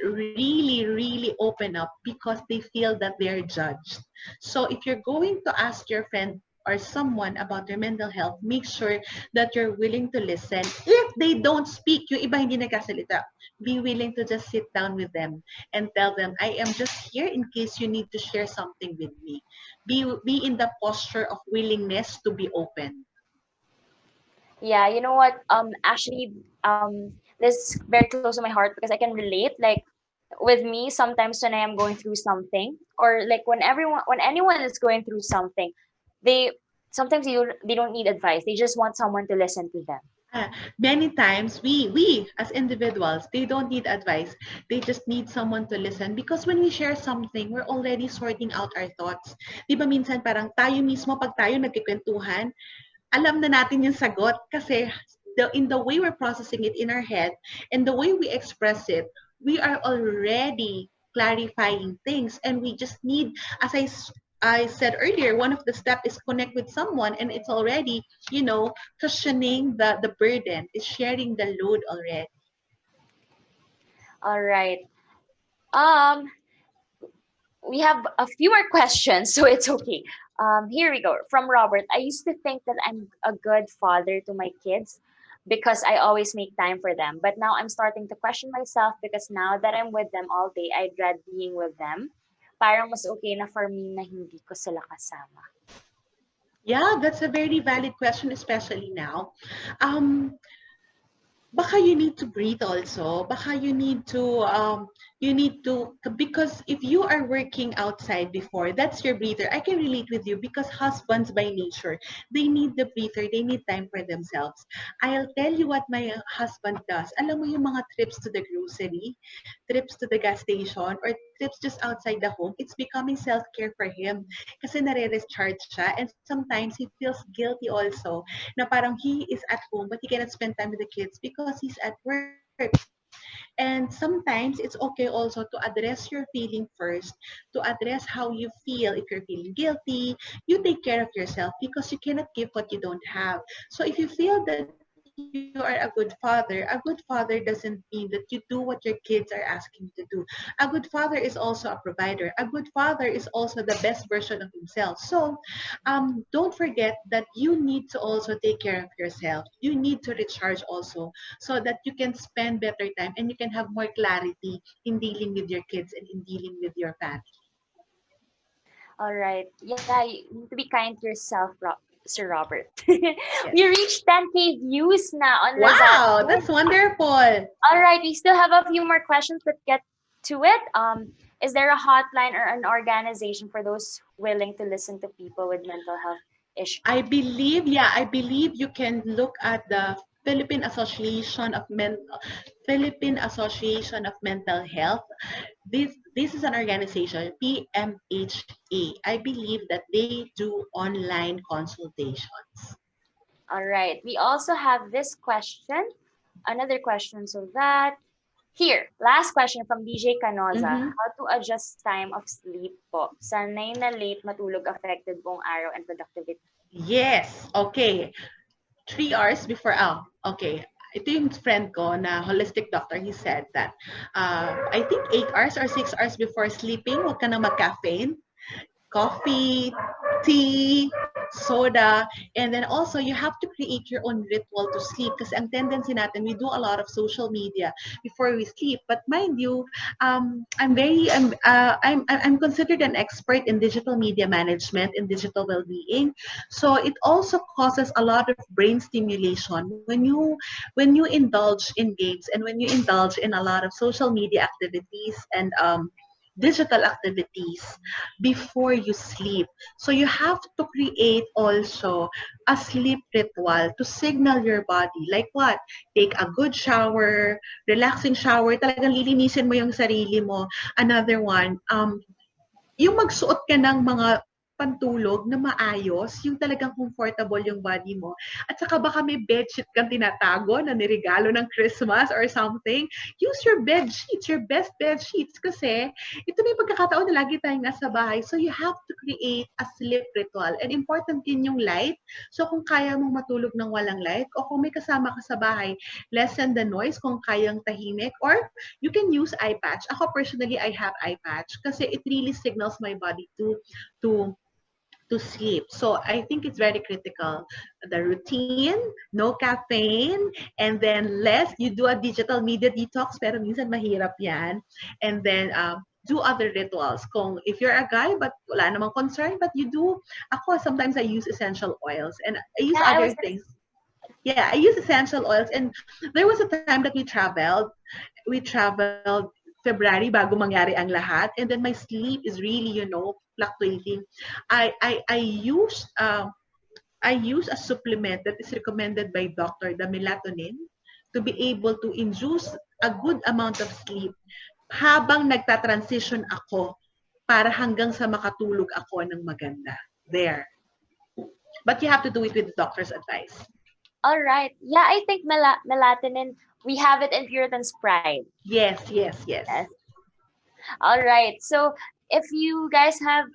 really open up because they feel that they're judged. So if you're going to ask your friend or someone about their mental health, make sure that you're willing to listen. If they don't speak, yung iba hindi nagkasalita, be willing to just sit down with them and tell them, I am just here in case you need to share something with me. Be in the posture of willingness to be open. Yeah, you know what? Actually, this is very close to my heart because I can relate. Like with me, sometimes when I am going through something, or like when anyone is going through something, they sometimes they don't need advice. They just want someone to listen to them. Many times we as individuals, they don't need advice, they just need someone to listen because when we share something, we're already sorting out our thoughts. Di ba minsan parang tayo mismo pag tayo nagkikwentuhan, alam na natin yung sagot kasi in the way we're processing it in our head and the way we express it, we are already clarifying things and we just need, as I said earlier, one of the steps is connect with someone and it's already, cushioning the burden, is sharing the load already. All right. Um, we have a few more questions, so it's okay. Here we go. From Robert, I used to think that I'm a good father to my kids because I always make time for them. But now I'm starting to question myself because now that I'm with them all day, I dread being with them. Parang mas okay na for me na hindi ko sila kasama. Yeah, that's a very valid question, especially now. Um, Baka you need to breathe also. Baka you need to You need to, because if you are working outside before, that's your breather. I can relate with you because husbands by nature, they need the breather, they need time for themselves. I'll tell you what my husband does. Alam mo yung mga trips to the grocery, trips to the gas station, or trips just outside the home, it's becoming self-care for him. Kasi nare-recharge siya, and sometimes he feels guilty also na parang he is at home but he cannot spend time with the kids because he's at work. And sometimes it's okay also to address your feeling first, to address how you feel. If you're feeling guilty, you take care of yourself because you cannot give what you don't have. So if you feel that you are a good father doesn't mean that you do what your kids are asking you to do. A good father is also a provider. A good father is also the best version of himself. So don't forget that you need to also take care of yourself. You need to recharge also so that you can spend better time and you can have more clarity in dealing with your kids and in dealing with your family. All right. Yeah, you need to be kind to yourself, Sir Robert. Yes. We reached 10K views now on Lazada. Wow, that's wonderful. All right, we still have a few more questions. Let's get to it. Is there a hotline or an organization for those willing to listen to people with mental health issues? I believe you can look at the Philippine Association of Mental Health. This is an organization, PMHA. I believe that they do online consultations. All right. We also have this question, another question. So that here, last question from DJ Canoza. Mm-hmm. How to adjust time of sleep po? Sanay na late matulog affected buong araw and productivity. Yes. Okay. 3 hours before, okay. Ito yung friend ko na holistic doctor, he said that, I think 8 hours or 6 hours before sleeping, huwag ka na mag-caffeine, coffee, tea, soda, and then also you have to create your own ritual to sleep kasi ang tendency natin, we do a lot of social media before we sleep. But mind you, I'm considered an expert in digital media management and digital well-being. So it also causes a lot of brain stimulation when you indulge in games and when you indulge in a lot of social media activities and digital activities before you sleep. So you have to create also a sleep ritual to signal your body. Like what? Take a good shower, relaxing shower, talagang lilinisin mo yung sarili mo. Another one, yung magsuot ka ng mga pantulog na maayos, yung talagang comfortable yung body mo. At saka baka may bedsheet kang tinatago na niregalo ng Christmas or something. Use your bedsheets, your best bedsheets. Kasi ito may pagkakataon na lagi tayong nasa bahay. So you have to create a sleep ritual. And important din yung light. So kung kaya mong matulog ng walang light o kung may kasama ka sa bahay, lessen the noise kung kayang tahimik. Or you can use eye patch. Ako personally, I have eye patch kasi it really signals my body to to sleep. So I think it's very critical. The routine, no caffeine, and then less, you do a digital media detox, pero minsan mahirap yan. And then do other rituals. Kung if you're a guy but wala namang concern, but you do, ako sometimes I use essential oils and I use Yeah, I other was things. Yeah, I use essential oils. And there was a time that we traveled. We traveled February bago mangyari ang lahat. And then my sleep is really, fluctuating. I use a supplement that is recommended by doctor, the melatonin, to be able to induce a good amount of sleep habang nagta-transition ako para hanggang sa makatulog ako ng maganda. There. But you have to do it with the doctor's advice. All right. Yeah, I think melatonin, we have it in Puritan's Pride. Yes. Yes. All right. So if you guys have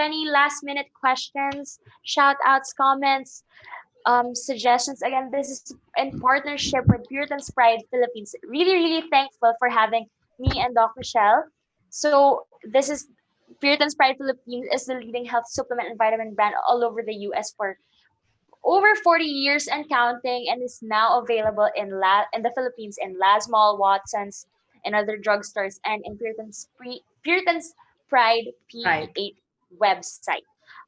any last minute questions, shout outs, comments, suggestions, again, this is in partnership with Puritan's Pride Philippines. Really, really thankful for having me and Doc Michelle. So this is Puritan's Pride Philippines is the leading health supplement and vitamin brand all over the US for over 40 years and counting, and is now available in the Philippines in Lasmall, Watson's, and other drugstores, and in Puritan's Pride Right. P8 website.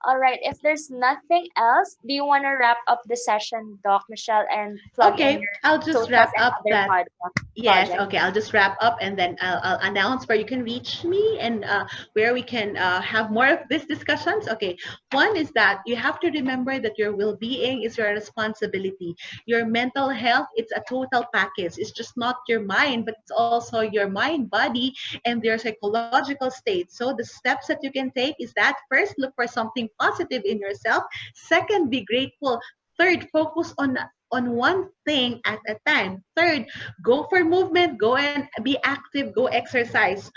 All right. If there's nothing else, do you want to wrap up the session, Doc Michelle, and plug in Okay, your I'll just socials wrap and up other that. Yes, projects? okay. I'll just wrap up and then I'll announce where you can reach me and where we can have more of these discussions. Okay, one is that you have to remember that your well being is your responsibility. Your mental health, it's a total package. It's just not your mind, but it's also your mind, body, and your psychological state. So the steps that you can take is that first, look for something positive in yourself. Second, be grateful. Third, focus on one thing at a time. Third, go for movement, go and be active, go exercise.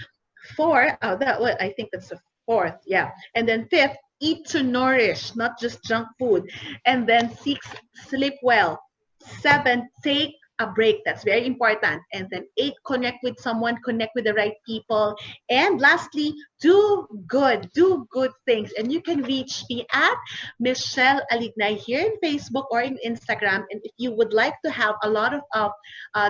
Four, oh, I think that's the fourth, yeah. And then fifth, eat to nourish, not just junk food. And then six, sleep well. Seven, take a break. That's very important. And then eight, connect with someone, connect with the right people. And lastly, do good things. And you can reach me at Michele Alignay here in Facebook or in Instagram. And if you would like to have a lot of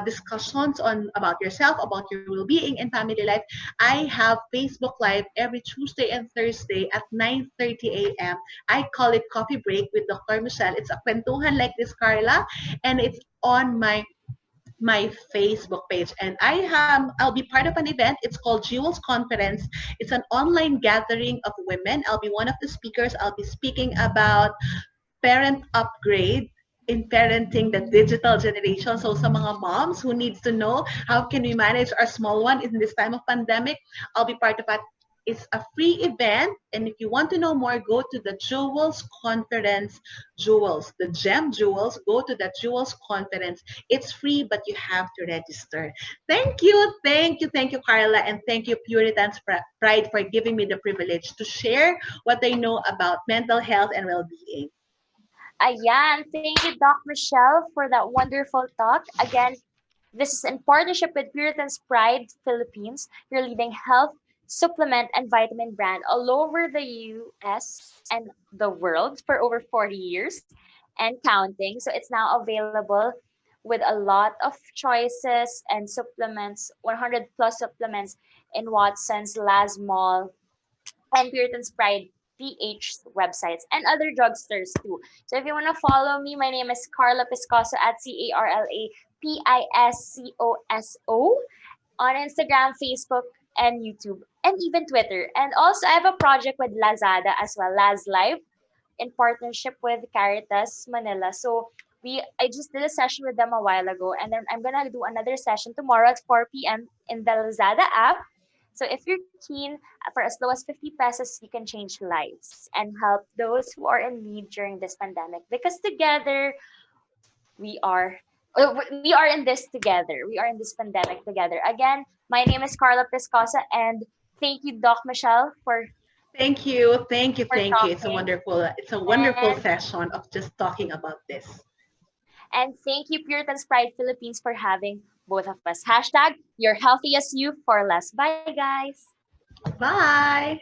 discussions on about yourself, about your well-being and family life, I have Facebook Live every Tuesday and Thursday at 9:30 a.m. I call it Coffee Break with Dr. Michele. It's a kwentuhan like this, Carla, and it's on my Facebook page. And I'll be part of an event. It's called Jewels Conference. It's an online gathering of women. I'll be one of the speakers. I'll be speaking about parent upgrade in parenting the digital generation. So sa mga moms who needs to know how can we manage our small one in this time of pandemic, I'll be part of that. It's a free event, and if you want to know more, go to the Jewels Conference. The Gem Jewels. Go to the Jewels Conference. It's free, but you have to register. Thank you, Carla, and thank you, Puritan's Pride, for giving me the privilege to share what I know about mental health and well-being. Ayan. Thank you, Doc Michelle, for that wonderful talk. Again, this is in partnership with Puritan's Pride Philippines, your leading health, supplement, and vitamin brand all over the US and the world for over 40 years and counting. So it's now available with a lot of choices and supplements, 100 plus supplements in Watson's, Lasmol, and Puritan's Pride PH websites and other drugstores too. So if you want to follow me, my name is Carla Piscoso at CarlaPiscoso on Instagram, Facebook, and YouTube, and even Twitter. And also, I have a project with Lazada as well, Laz Live, in partnership with Caritas Manila. So I just did a session with them a while ago, and then I'm gonna do another session tomorrow at 4 p.m. in the Lazada app. So if you're keen, for as low as 50 pesos, you can change lives and help those who are in need during this pandemic. Because together, we are we are in this together. We are in this pandemic together. Again, my name is Carla Piscosa, and thank you, Doc Michelle, for Thank you. talking. It's a wonderful And session of just talking about this. and thank you, Puritan's Pride Philippines, for having both of us. Hashtag your healthiest you for less. Bye, guys. Bye.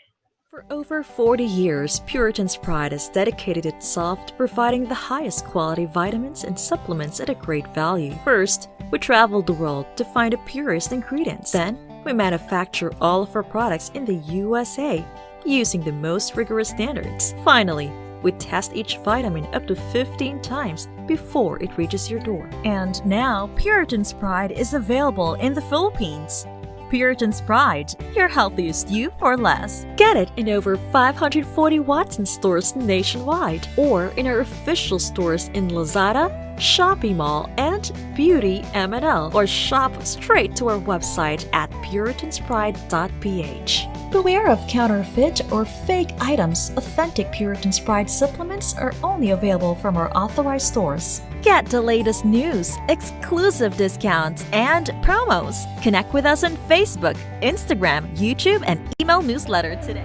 For over 40 years, Puritan's Pride has dedicated itself to providing the highest quality vitamins and supplements at a great value. First, we traveled the world to find the purest ingredients. Then, we manufacture all of our products in the USA using the most rigorous standards. Finally, we test each vitamin up to 15 times before it reaches your door. And now, Puritan's Pride is available in the Philippines. Puritan's Pride, your healthiest you for less. Get it in over 540 Watson stores nationwide or in our official stores in Lazada, Shopee Mall, and Beauty M&L, or shop straight to our website at puritanspride.ph. Beware of counterfeit or fake items. Authentic Puritan's Pride supplements are only available from our authorized stores. Get the latest news, exclusive discounts, and promos. Connect with us on Facebook, Instagram, YouTube, and email newsletter today.